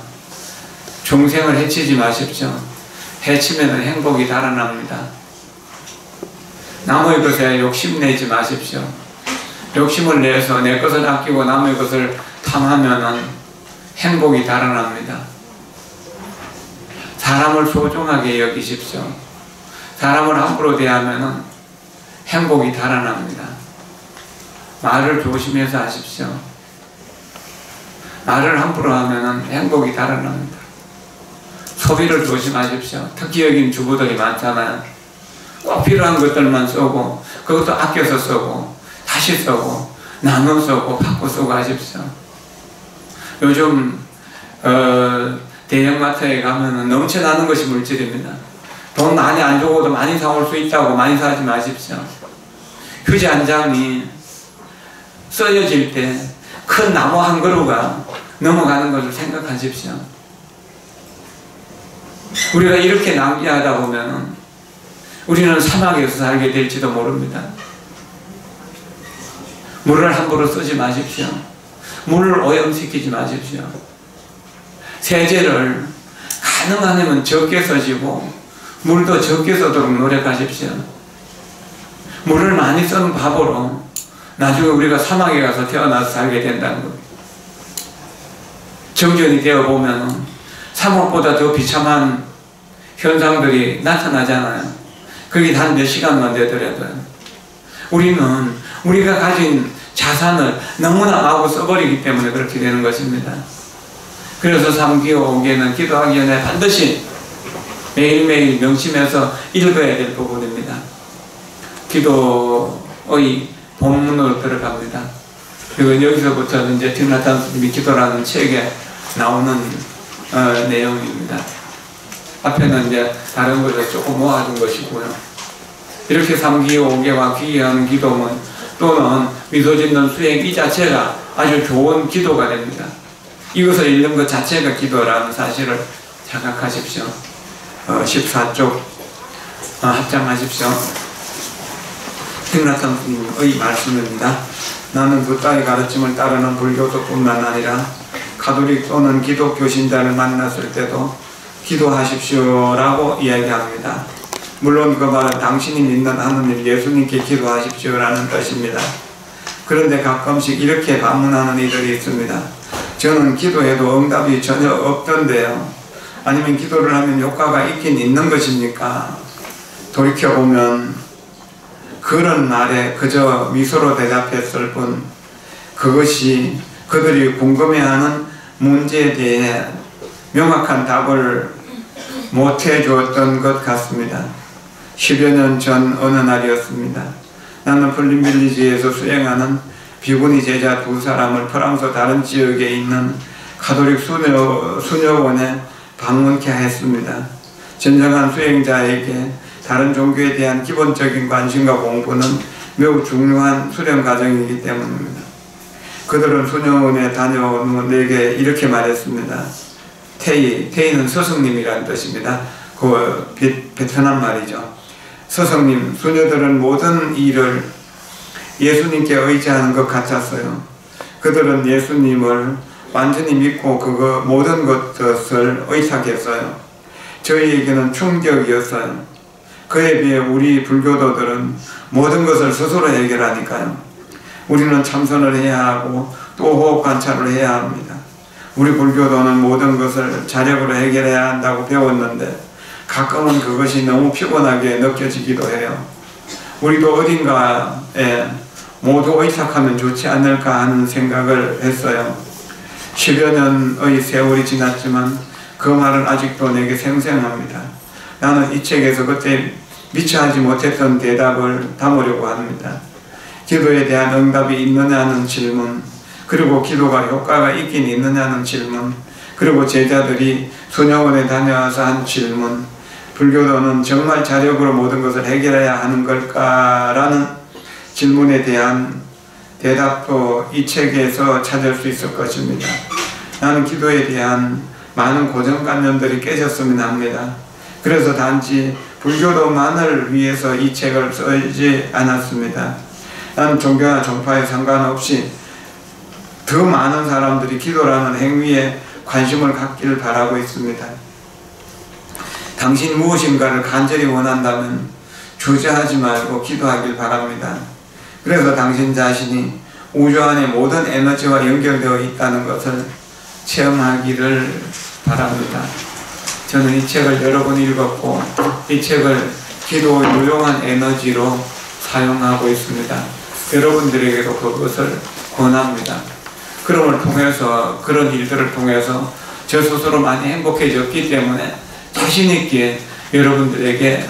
중생을 해치지 마십시오. 해치면 행복이 달아납니다. 남의 것에 욕심내지 마십시오. 욕심을 내서 내 것을 아끼고 남의 것을 탐하면 행복이 달아납니다. 사람을 소중하게 여기십시오. 사람을 함부로 대하면 행복이 달아납니다. 말을 조심해서 하십시오. 말을 함부로 하면 행복이 달아납니다. 소비를 조심하십시오. 특히 여긴 주부들이 많잖아요. 꼭 필요한 것들만 쓰고 그것도 아껴서 쓰고 다시 쓰고 나눠 쓰고 바꿔 쓰고 하십시오. 요즘 대형마트에 가면 넘쳐나는 것이 물질입니다. 돈 많이 안 주고도 많이 사올 수 있다고 많이 사지 마십시오. 휴지 한 장이 써여질 때 큰 나무 한 그루가 넘어가는 것을 생각하십시오. 우리가 이렇게 낭비하다 보면 우리는 사막에서 살게 될지도 모릅니다. 물을 함부로 쓰지 마십시오. 물을 오염시키지 마십시오. 세제를 가능하면 적게 쓰시고 물도 적게 쓰도록 노력하십시오. 물을 많이 쓰는 밥으로 나중에 우리가 사막에 가서 태어나서 살게 된다는 겁니다. 정전이 되어보면 사막보다 더 비참한 현상들이 나타나잖아요. 그게 단 몇 시간만 되더라도요. 우리는 우리가 가진 자산을 너무나 마구 써버리기 때문에 그렇게 되는 것입니다. 그래서 3기호 5개는 기도하기 전에 반드시 매일매일 명심해서 읽어야 될 부분입니다. 기도의 본문으로 들어갑니다. 그리고 여기서부터 이제 디나탄 스님이 기도라는 책에 나오는 내용입니다. 앞에는 이제 다른 것을 조금 모아둔 것이고요. 이렇게 3기호 5개와 기도하는 기도문 또는 미소 짓는 수행 이 자체가 아주 좋은 기도가 됩니다. 이것을 읽는 것 자체가 기도라는 사실을 자각하십시오. 14쪽 합장하십시오. 디나탄 스님의 말씀입니다. 나는 부다의 가르침을 따르는 불교도뿐만 아니라 가톨릭 또는 기독교 신자를 만났을 때도 기도하십시오라고 이야기합니다. 물론 그 말은 당신이 믿는 하느님 예수님께 기도하십시오라는 뜻입니다. 그런데 가끔씩 이렇게 반문하는 이들이 있습니다. 저는 기도해도 응답이 전혀 없던데요. 아니면 기도를 하면 효과가 있긴 있는 것입니까? 돌이켜보면 그런 말에 그저 미소로 대답했을 뿐 그것이 그들이 궁금해하는 문제에 대해 명확한 답을 못해 주었던 것 같습니다. 10여 년 전 어느 날이었습니다. 나는 플림빌리지에서 수행하는 비구니 제자 2사람을 프랑스 다른 지역에 있는 가톨릭 수녀원에 방문케 했습니다. 진정한 수행자에게 다른 종교에 대한 기본적인 관심과 공부는 매우 중요한 수련 과정이기 때문입니다. 그들은 수녀원에 다녀온 후 내게 이렇게 말했습니다. 테이는 스승님이라는 뜻입니다. 그 베트남 말이죠. 스승님, 수녀들은 모든 일을 예수님께 의지하는 것 같았어요. 그들은 예수님을 완전히 믿고 그 모든 것을 의탁했어요. 저희에게는 충격이었어요. 그에 비해 우리 불교도들은 모든 것을 스스로 해결하니까요. 우리는 참선을 해야 하고 또 호흡 관찰을 해야 합니다. 우리 불교도는 모든 것을 자력으로 해결해야 한다고 배웠는데 가끔은 그것이 너무 피곤하게 느껴지기도 해요. 우리도 어딘가에 모두 의탁하면 좋지 않을까 하는 생각을 했어요. 10여 년의 세월이 지났지만 그 말은 아직도 내게 생생합니다. 나는 이 책에서 그때 미처 하지 못했던 대답을 담으려고 합니다. 기도에 대한 응답이 있느냐는 질문, 그리고 기도가 효과가 있긴 있느냐는 질문, 그리고 제자들이 수녀원에 다녀와서 한 질문, 불교도는 정말 자력으로 모든 것을 해결해야 하는 걸까라는 질문에 대한 대답도 이 책에서 찾을 수 있을 것입니다. 나는 기도에 대한 많은 고정관념들이 깨졌으면 합니다. 그래서 단지 불교도만을 위해서 이 책을 쓰지 않았습니다. 나는 종교나 종파에 상관없이 더 많은 사람들이 기도라는 행위에 관심을 갖기를 바라고 있습니다. 당신이 무엇인가를 간절히 원한다면 주저하지 말고 기도하길 바랍니다. 그래서 당신 자신이 우주 안의 모든 에너지와 연결되어 있다는 것을 체험하기를 바랍니다. 저는 이 책을 여러 번 읽었고 이 책을 기도의 유용한 에너지로 사용하고 있습니다. 여러분들에게도 그것을 권합니다. 그런 일들을 통해서 저 스스로 많이 행복해졌기 때문에 자신있게 여러분들에게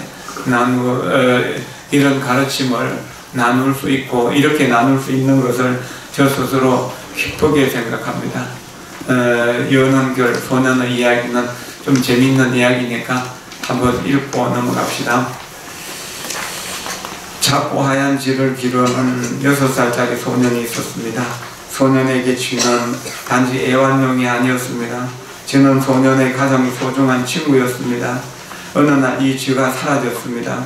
이런 가르침을 나눌 수 있고 이렇게 나눌 수 있는 것을 저 스스로 기쁘게 생각합니다. 연원결 소년의 이야기는 좀 재밌는 이야기니까 한번 읽고 넘어갑시다. 작고 하얀 질을 기르는 6살짜리 소년이 있었습니다. 소년에게 쥐는 단지 애완용이 아니었습니다. 쥐는 소년의 가장 소중한 친구였습니다. 어느 날 이 쥐가 사라졌습니다.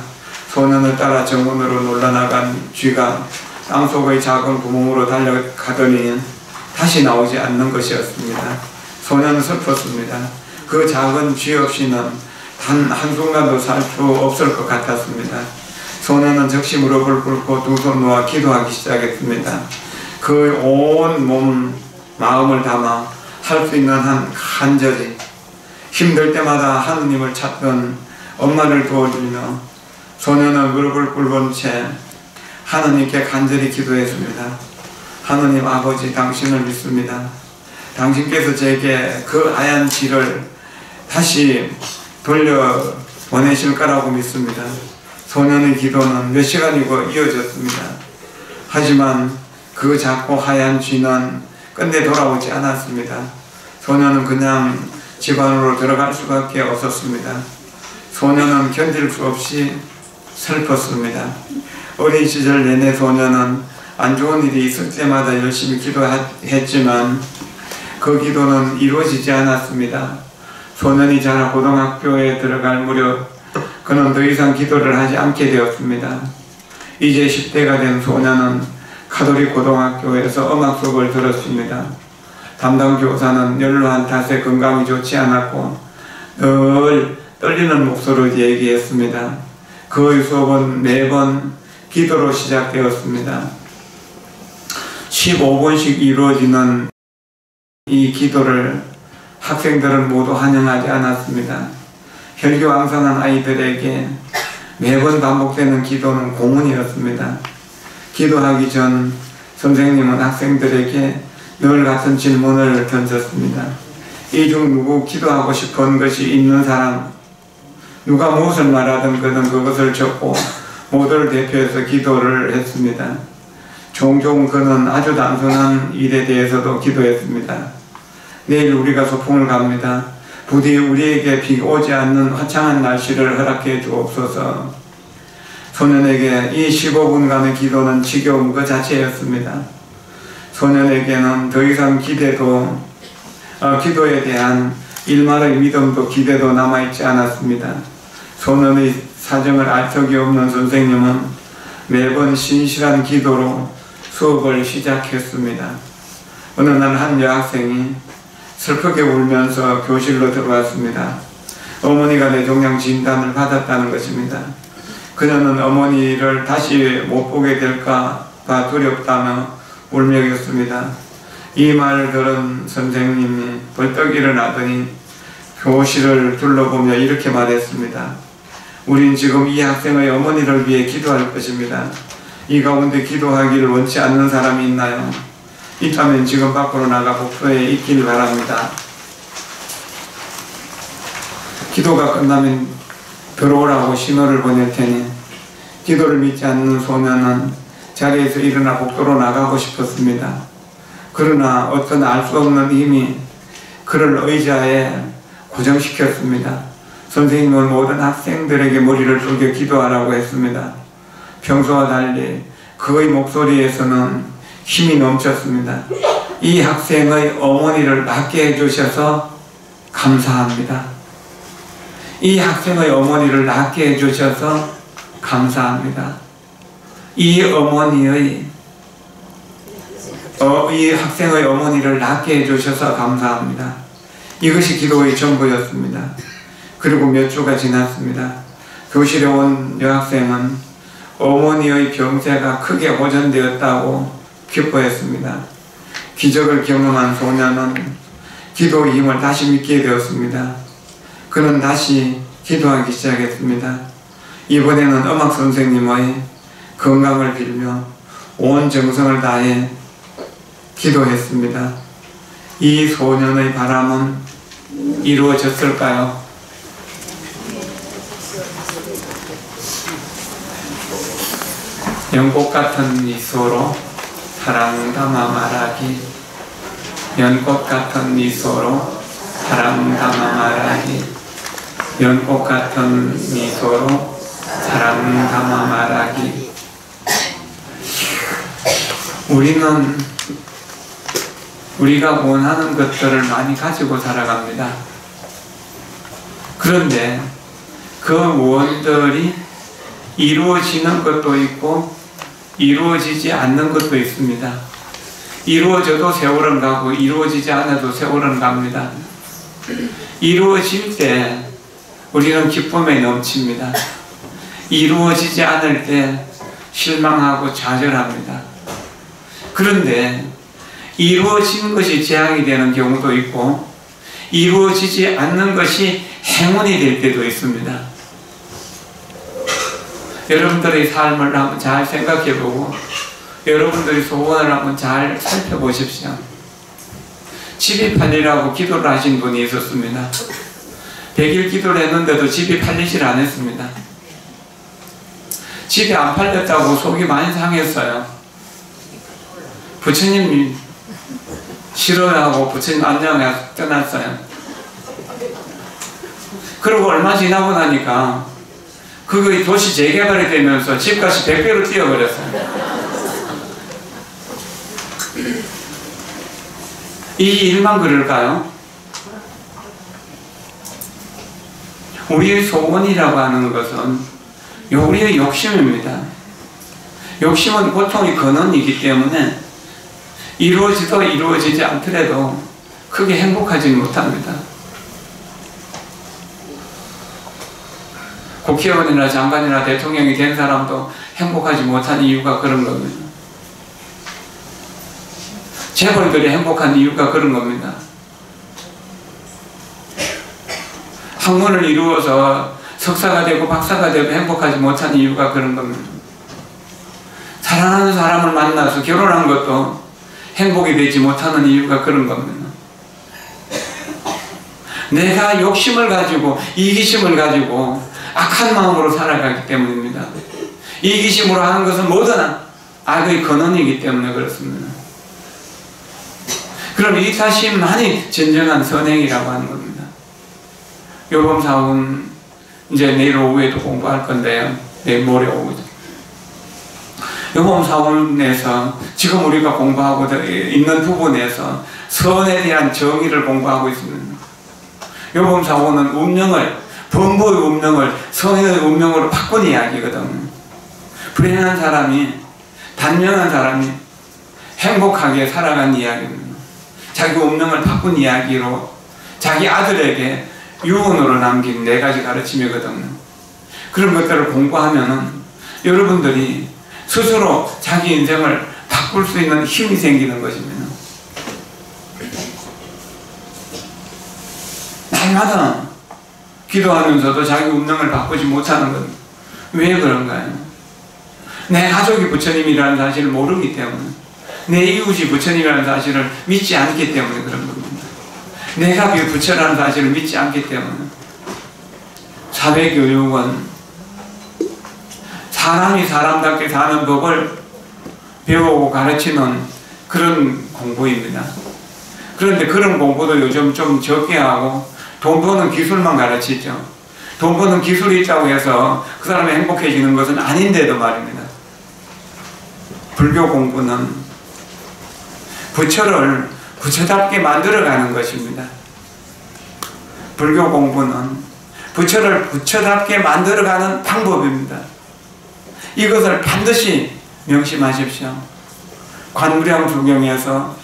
소년을 따라 정원으로 놀러나간 쥐가 땅속의 작은 구멍으로 달려가더니 다시 나오지 않는 것이었습니다. 소년은 슬펐습니다. 그 작은 쥐 없이는 단 한순간도 살 수 없을 것 같았습니다. 소년은 즉시 무릎을 꿇고 두 손 놓아 기도하기 시작했습니다. 그 온 몸, 마음을 담아 할 수 있는 한 간절히 힘들 때마다 하느님을 찾던 엄마를 도와주며 소년은 무릎을 꿇은 채 하느님께 간절히 기도했습니다. 하느님 아버지, 당신을 믿습니다. 당신께서 제게 그 하얀 쥐를 다시 돌려 보내실 거라고 믿습니다. 소년의 기도는 몇 시간이고 이어졌습니다. 하지만 그 작고 하얀 쥐는 끝내 돌아오지 않았습니다. 소년은 그냥 집 안으로 들어갈 수밖에 없었습니다. 소년은 견딜 수 없이 슬펐습니다. 어린 시절 내내 소년은 안 좋은 일이 있을 때마다 열심히 기도했지만 그 기도는 이루어지지 않았습니다. 소년이 자라 고등학교에 들어갈 무렵 그는 더 이상 기도를 하지 않게 되었습니다. 이제 10대가 된 소년은 가톨릭 고등학교에서 음악 수업을 들었습니다. 담당 교사는 연로한 탓에 건강이 좋지 않았고 늘 떨리는 목소리로 얘기했습니다. 그의 수업은 매번 기도로 시작되었습니다. 15분씩 이루어지는 이 기도를 학생들은 모두 환영하지 않았습니다. 혈기왕성한 아이들에게 매번 반복되는 기도는 고문이었습니다. 기도하기 전 선생님은 학생들에게 늘 같은 질문을 던졌습니다. 이 중 누구 기도하고 싶은 것이 있는 사람? 누가 무엇을 말하든 그것을 적고 모두를 대표해서 기도를 했습니다. 종종 그는 아주 단순한 일에 대해서도 기도했습니다. 내일 우리가 소풍을 갑니다. 부디 우리에게 비 오지 않는 화창한 날씨를 허락해 주옵소서. 소년에게 이 15분간의 기도는 지겨움 그 자체였습니다. 소년에게는 더 이상 기도에 대한 일말의 믿음도 기대도 남아있지 않았습니다. 소년의 사정을 알 적이 없는 선생님은 매번 신실한 기도로 수업을 시작했습니다. 어느 날 한 여학생이 슬프게 울면서 교실로 들어왔습니다. 어머니가 뇌종양 진단을 받았다는 것입니다. 그녀는 어머니를 다시 못 보게 될까 봐 두렵다며 울먹였습니다. 이 말을 들은 선생님이 벌떡 일어나더니 교실을 둘러보며 이렇게 말했습니다. 우린 지금 이 학생의 어머니를 위해 기도할 것입니다. 이 가운데 기도하기를 원치 않는 사람이 있나요? 있다면 지금 밖으로 나가 복도에 있길 바랍니다. 기도가 끝나면 들어오라고 신호를 보낼 테니 기도를 믿지 않는 소년은 자리에서 일어나 복도로 나가고 싶었습니다. 그러나 어떤 알 수 없는 힘이 그를 의자에 고정시켰습니다. 선생님은 모든 학생들에게 머리를 숙여 기도하라고 했습니다. 평소와 달리 그의 목소리에서는 힘이 넘쳤습니다. 이 학생의 어머니를 낫게 해주셔서 감사합니다. 이 학생의 어머니를 낫게 해주셔서 감사합니다. 이 학생의 어머니를 낫게 해주셔서 감사합니다. 이것이 기도의 전부였습니다. 그리고 몇 주가 지났습니다. 교실에 온 여학생은 어머니의 병세가 크게 호전되었다고 기뻐했습니다. 기적을 경험한 소년은 기도의 힘을 다시 믿게 되었습니다. 그는 다시 기도하기 시작했습니다. 이번에는 음악 선생님의 건강을 빌며 온 정성을 다해 기도했습니다. 이 소년의 바람은 이루어졌을까요? 연꽃 같은 미소로 사랑 담아 말하기. 연꽃 같은 미소로 사랑 담아 말하기. 연꽃 같은 미소로 사랑 담아 말하기. 우리는 우리가 원하는 것들을 많이 가지고 살아갑니다. 그런데 그 원들이 이루어지는 것도 있고 이루어지지 않는 것도 있습니다. 이루어져도 세월은 가고 이루어지지 않아도 세월은 갑니다. 이루어질 때 우리는 기쁨에 넘칩니다. 이루어지지 않을 때 실망하고 좌절합니다. 그런데 이루어진 것이 재앙이 되는 경우도 있고 이루어지지 않는 것이 행운이 될 때도 있습니다. 여러분들의 삶을 한번 잘 생각해보고 여러분들의 소원을 한번 잘 살펴보십시오. 집이 팔리라고 기도를 하신 분이 있었습니다. 100일 기도를 했는데도 집이 팔리질 않았습니다. 집이 안 팔렸다고 속이 많이 상했어요. 부처님이 싫어하고 부처님 안장에 떠났어요. 그리고 얼마 지나고 나니까 그거 도시 재개발이 되면서 집값이 100배로 뛰어버렸어요. 이 일만 그럴까요? 우리의 소원이라고 하는 것은 우리의 욕심입니다. 욕심은 고통의 근원이기 때문에 이루어지도 이루어지지 않더라도 크게 행복하지 못합니다. 국회의원이나 장관이나 대통령이 된 사람도 행복하지 못한 이유가 그런 겁니다. 재벌들이 행복한 이유가 그런 겁니다. 학문을 이루어서 석사가 되고 박사가 되고 행복하지 못한 이유가 그런 겁니다. 사랑하는 사람을 만나서 결혼한 것도 행복이 되지 못하는 이유가 그런 겁니다. 내가 욕심을 가지고 이기심을 가지고 악한 마음으로 살아가기 때문입니다. 이기심으로 하는 것은 모든 악의 근원이기 때문에 그렇습니다. 그럼 이타심만이 진정한 선행이라고 하는 겁니다. 요번 사원 이제 내일 오후에도 공부할 건데요. 내일 모레 오후죠. 요번 사원에서 지금 우리가 공부하고 있는 부분에서 선에 대한 정의를 공부하고 있습니다. 요번 사원은 운명을, 범부의 운명을 선의 운명으로 바꾼 이야기거든요. 불행한 사람이, 단명한 사람이 행복하게 살아간 이야기입니다. 자기 운명을 바꾼 이야기로 자기 아들에게 유언으로 남긴 4가지 가르침이거든요. 그런 것들을 공부하면은 여러분들이 스스로 자기 인생을 바꿀 수 있는 힘이 생기는 것입니다. 날마다 기도하면서도 자기 운명을 바꾸지 못하는 건 왜 그런가요? 내 가족이 부처님이라는 사실을 모르기 때문에, 내 이웃이 부처님이라는 사실을 믿지 않기 때문에 그런 겁니다. 내가 부처라는 사실을 믿지 않기 때문에. 사회교육은 사람이 사람답게 사는 법을 배우고 가르치는 그런 공부입니다. 그런데 그런 공부도 요즘 좀 적게 하고 돈 버는 기술만 가르치죠. 돈 버는 기술이 있다고 해서 그 사람이 행복해지는 것은 아닌데도 말입니다. 불교 공부는 부처를 부처답게 만들어가는 것입니다. 불교 공부는 부처를 부처답게 만들어가는 방법입니다. 이것을 반드시 명심하십시오. 관무량 주경에서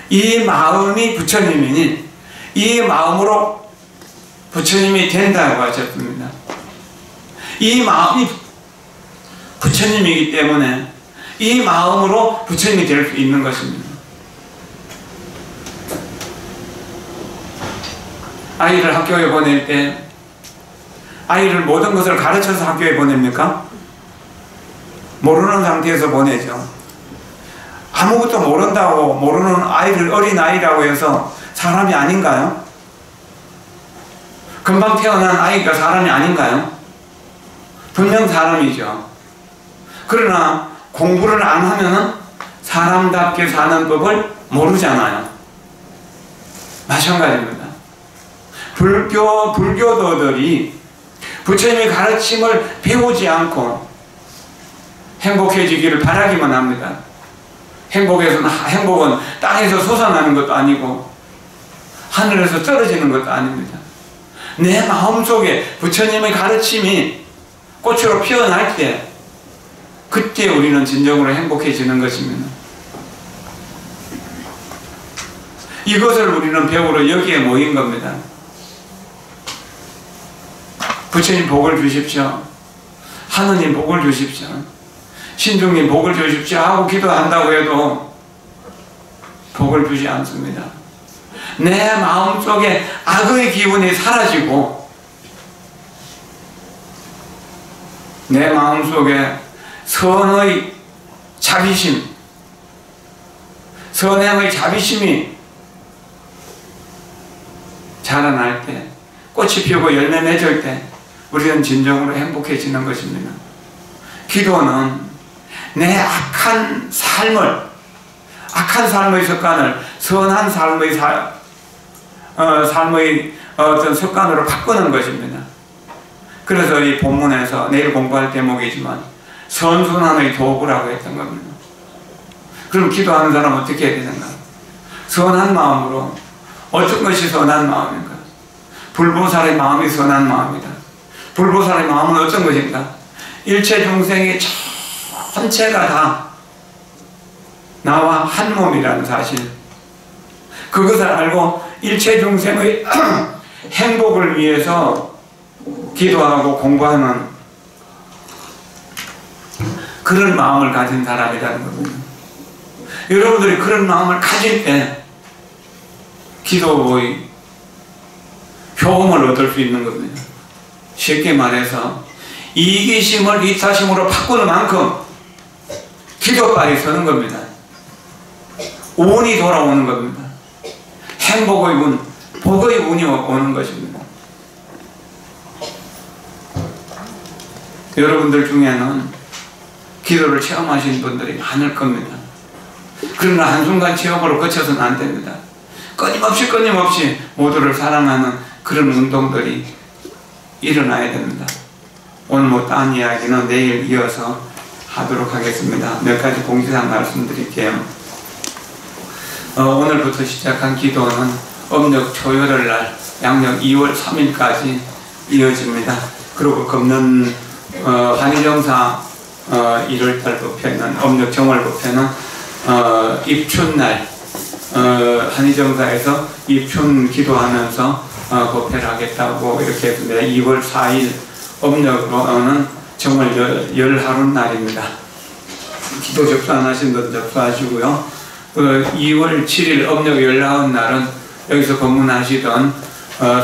이 마음이 부처님이니 이 마음으로 부처님이 된다고 하셨습니다. 이 마음이 부처님이기 때문에 이 마음으로 부처님이 될 수 있는 것입니다. 아이를 학교에 보낼 때 아이를 모든 것을 가르쳐서 학교에 보냅니까? 모르는 상태에서 보내죠. 아무것도 모른다고 모르는 아이를 어린아이라고 해서 사람이 아닌가요? 금방 태어난 아이가 사람이 아닌가요? 분명 사람이죠. 그러나 공부를 안 하면은 사람답게 사는 법을 모르잖아요. 마찬가지입니다. 불교도들이 부처님의 가르침을 배우지 않고 행복해지기를 바라기만 합니다. 행복은 땅에서 솟아나는 것도 아니고 하늘에서 떨어지는 것도 아닙니다. 내 마음속에 부처님의 가르침이 꽃으로 피어날 때 그때 우리는 진정으로 행복해지는 것입니다. 이것을 우리는 배우러 여기에 모인 겁니다. 부처님 복을 주십시오. 하느님 복을 주십시오. 신중님 복을 주십시오 하고 기도한다고 해도 복을 주지 않습니다. 내 마음속에 악의 기운이 사라지고 내 마음속에 선의 자비심, 선행의 자비심이 자라날 때, 꽃이 피우고 열매 맺을 때 우리는 진정으로 행복해지는 것입니다. 기도는 내 악한 삶의 습관을 선한 삶의 어떤 습관으로 바꾸는 것입니다. 그래서 이 본문에서 내일 공부할 대목이지만 선순환의 도구라고 했던 겁니다. 그럼 기도하는 사람은 어떻게 해야 되는가? 선한 마음으로. 어떤 것이 선한 마음인가? 불보살의 마음이 선한 마음이다. 불보살의 마음은 어떤 것인가? 일체 중생의 전체가 다 나와 한 몸이라는 사실, 그것을 알고 일체 중생의 행복을 위해서 기도하고 공부하는 그런 마음을 가진 사람이라는 겁니다. 여러분들이 그런 마음을 가질 때 기도의 효험을 얻을 수 있는 겁니다. 쉽게 말해서 이기심을 이타심으로 바꾸는 만큼 기도빨이 서는 겁니다. 운이 돌아오는 겁니다. 행복의 운, 복의 운이 오는 것입니다. 여러분들 중에는 기도를 체험하신 분들이 많을 겁니다. 그러나 한순간 체험으로 거쳐서는 안 됩니다. 끊임없이 모두를 사랑하는 그런 운동들이 일어나야 됩니다. 오늘 못한 이야기는 내일 이어서 하도록 하겠습니다. 몇 가지 공지사항 말씀드릴게요. 오늘부터 시작한 기도는 음력 초여덟날 양력 2월 3일까지 이어집니다. 그리고 금년 한의정사 1월달 법회는 음력 정월 법회는 입춘날 한의정사에서 입춘 기도하면서 법회를 하겠다고 이렇게 했습니다. 2월 4일 음력으로는 정월 열하룬 날입니다. 기도 접수 안 하신 분 접수하시고요. 2월 7일 음력 열나온 날은 여기서 법문하시던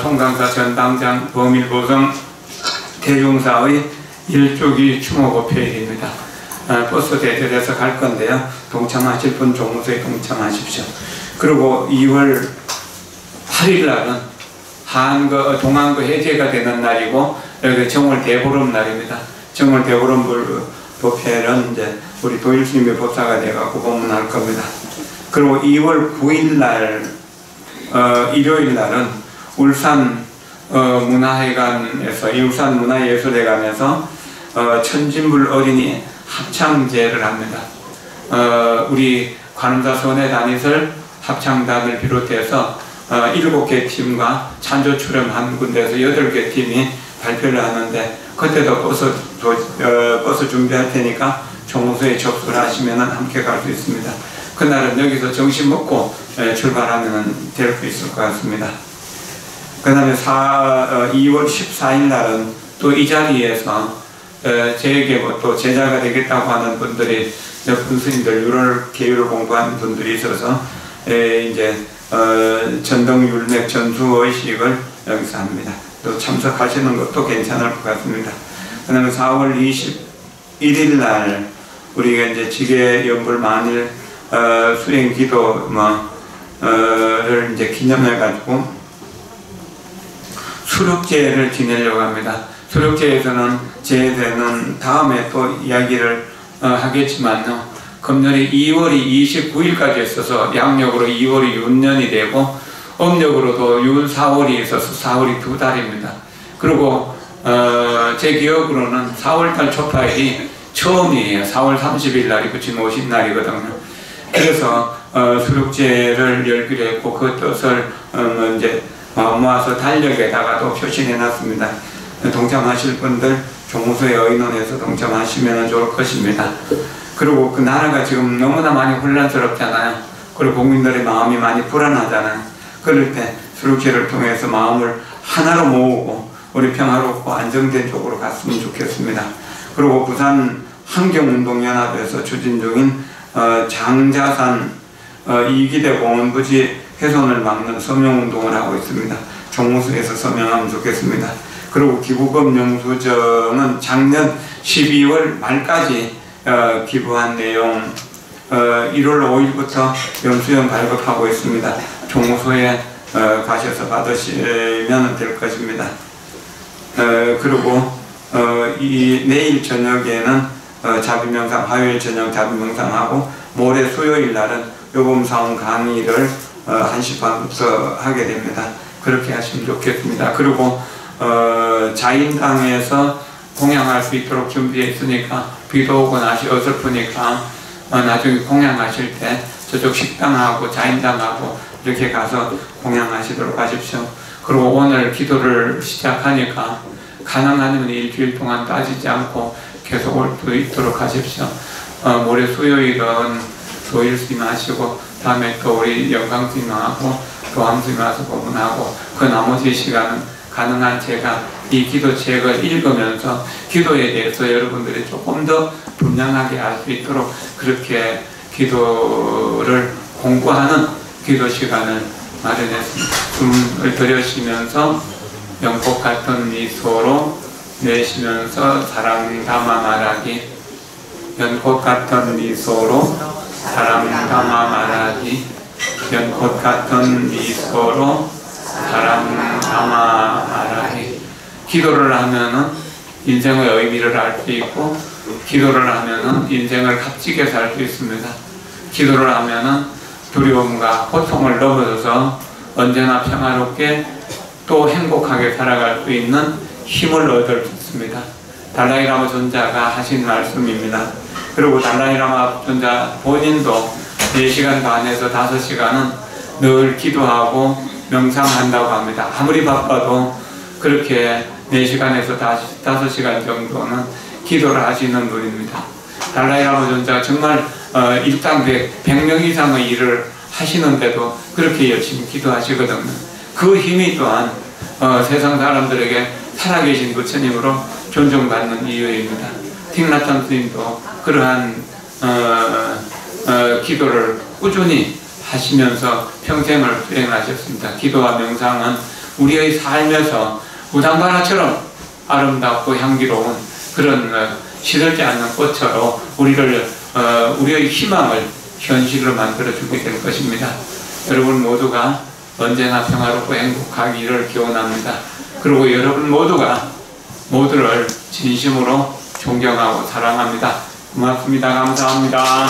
송강사 전당장 범일보성 대종사의 일주기 추모법회일입니다. 버스 대절해서 갈 건데요. 동참하실 분 종무소에 동참하십시오. 그리고 2월 8일 날은 동안거 해제가 되는 날이고 여기 정월 대보름 날입니다. 정월 대보름 법회는 이제 우리 도일스님의 법사가 돼가지고 법문할 겁니다. 그리고 2월 9일 날 일요일 날은 울산 문화회관에서 울산 문화예술회관에서 천진불 어린이 합창제를 합니다. 우리 관음사 선회 단위설 합창단을 비롯해서 7개 팀과 찬조 출연한 군데에서 8개 팀이 발표를 하는데 그때도 버스 준비할 테니까 종무소에 접수를 하시면 함께 갈 수 있습니다. 그날은 여기서 점심 먹고 출발하면 될 수 있을 것 같습니다. 그 다음에 2월 14일 날은 또 이 자리에서 제에게 또 제자가 되겠다고 하는 분들이 몇 분 스님들 유월 계율을 공부하는 분들이 있어서 이제 전등율맥 전수의식을 여기서 합니다. 또 참석하시는 것도 괜찮을 것 같습니다. 그 다음에 4월 21일 날 우리가 이제 지계연불 만일 수행 기도 를 이제 기념해가지고 수륙제를 지내려고 합니다. 수륙제에서는 제대는 다음에 또 이야기를 하겠지만요. 금년이 2월이 29일까지 있어서 양력으로 2월이 윤년이 되고 음력으로도 윤 4월이 있어서 4월이 2달입니다. 그리고 제 기억으로는 4월달 초파일이 처음이에요. 4월 30일 날이 붙인 50날이거든요. 그래서 수륙제를 열기로 했고 그 뜻을 이제 모아서 달력에다가도 표시해 놨습니다. 동참하실 분들 종무소에 의논해서 동참하시면 좋을 것입니다. 그리고 그 나라가 지금 너무나 많이 혼란스럽잖아요. 그리고 국민들의 마음이 많이 불안하잖아요. 그럴 때 수륙제를 통해서 마음을 하나로 모으고 우리 평화롭고 안정된 쪽으로 갔으면 좋겠습니다. 그리고 부산 환경운동연합에서 추진 중인 장자산 이기대 공원 부지 훼손을 막는 서명운동을 하고 있습니다. 종무소에서 서명하면 좋겠습니다. 그리고 기부금 영수증은 작년 12월 말까지 기부한 내용 1월 5일부터 영수증 발급하고 있습니다. 종무소에 가셔서 받으시면 될 것입니다. 그리고 이 내일 저녁에는 자비명상, 화요일 저녁 자비명상하고 모레 수요일 날은 요범사원 강의를 1시 반부터 하게 됩니다. 그렇게 하시면 좋겠습니다. 그리고 자인당에서 공양할 수 있도록 준비해 있으니까 비도 오고 날씨 어설프니까 나중에 공양하실 때 저쪽 식당하고 자인당하고 이렇게 가서 공양하시도록 하십시오. 그리고 오늘 기도를 시작하니까 가능하면 일주일 동안 따지지 않고 계속 올 수 있도록 하십시오. 모레 수요일은 조일 스님 하시고 다음에 또 우리 영광 스님하고 도함 스님 와서 법문하고 그 나머지 시간은 가능한 제가 이 기도책을 읽으면서 기도에 대해서 여러분들이 조금 더 분명하게 알 수 있도록 그렇게 기도를 공부하는 기도 시간을 마련했습니다. 숨을 들여쉬면서 연꽃 같은 미소로 내쉬면서 사랑 담아 말하기. 연꽃 같은 미소로 사랑 담아 말하기. 연꽃 같은 미소로 사랑 담아 말하기. 기도를 하면은 인생의 의미를 알 수 있고, 기도를 하면은 인생을 값지게 살 수 있습니다. 기도를 하면은 두려움과 고통을 넘어서서 언제나 평화롭게 또 행복하게 살아갈 수 있는 힘을 얻을 수 있습니다. 달라이라마 존자가 하신 말씀입니다. 그리고 달라이라마 존자 본인도 4시간 반에서 5시간은 늘 기도하고 명상한다고 합니다. 아무리 바빠도 그렇게 4시간에서 5시간 정도는 기도를 하시는 분입니다. 달라이라마 존자가 정말 일당 100명 이상의 일을 하시는데도 그렇게 열심히 기도하시거든요. 그 힘이 또한 세상 사람들에게 살아계신 부처님으로 존중받는 이유입니다. 틱나탄 스님도 그러한 기도를 꾸준히 하시면서 평생을 수행하셨습니다. 기도와 명상은 우리의 삶에서 우당바라처럼 아름답고 향기로운 그런 시들지 않는 꽃처럼 우리의 희망을 현실로 만들어주게 될 것입니다. 여러분 모두가 언제나 평화롭고 행복하기를 기원합니다. 그리고 여러분 모두가 모두를 진심으로 존경하고 사랑합니다. 고맙습니다. 감사합니다.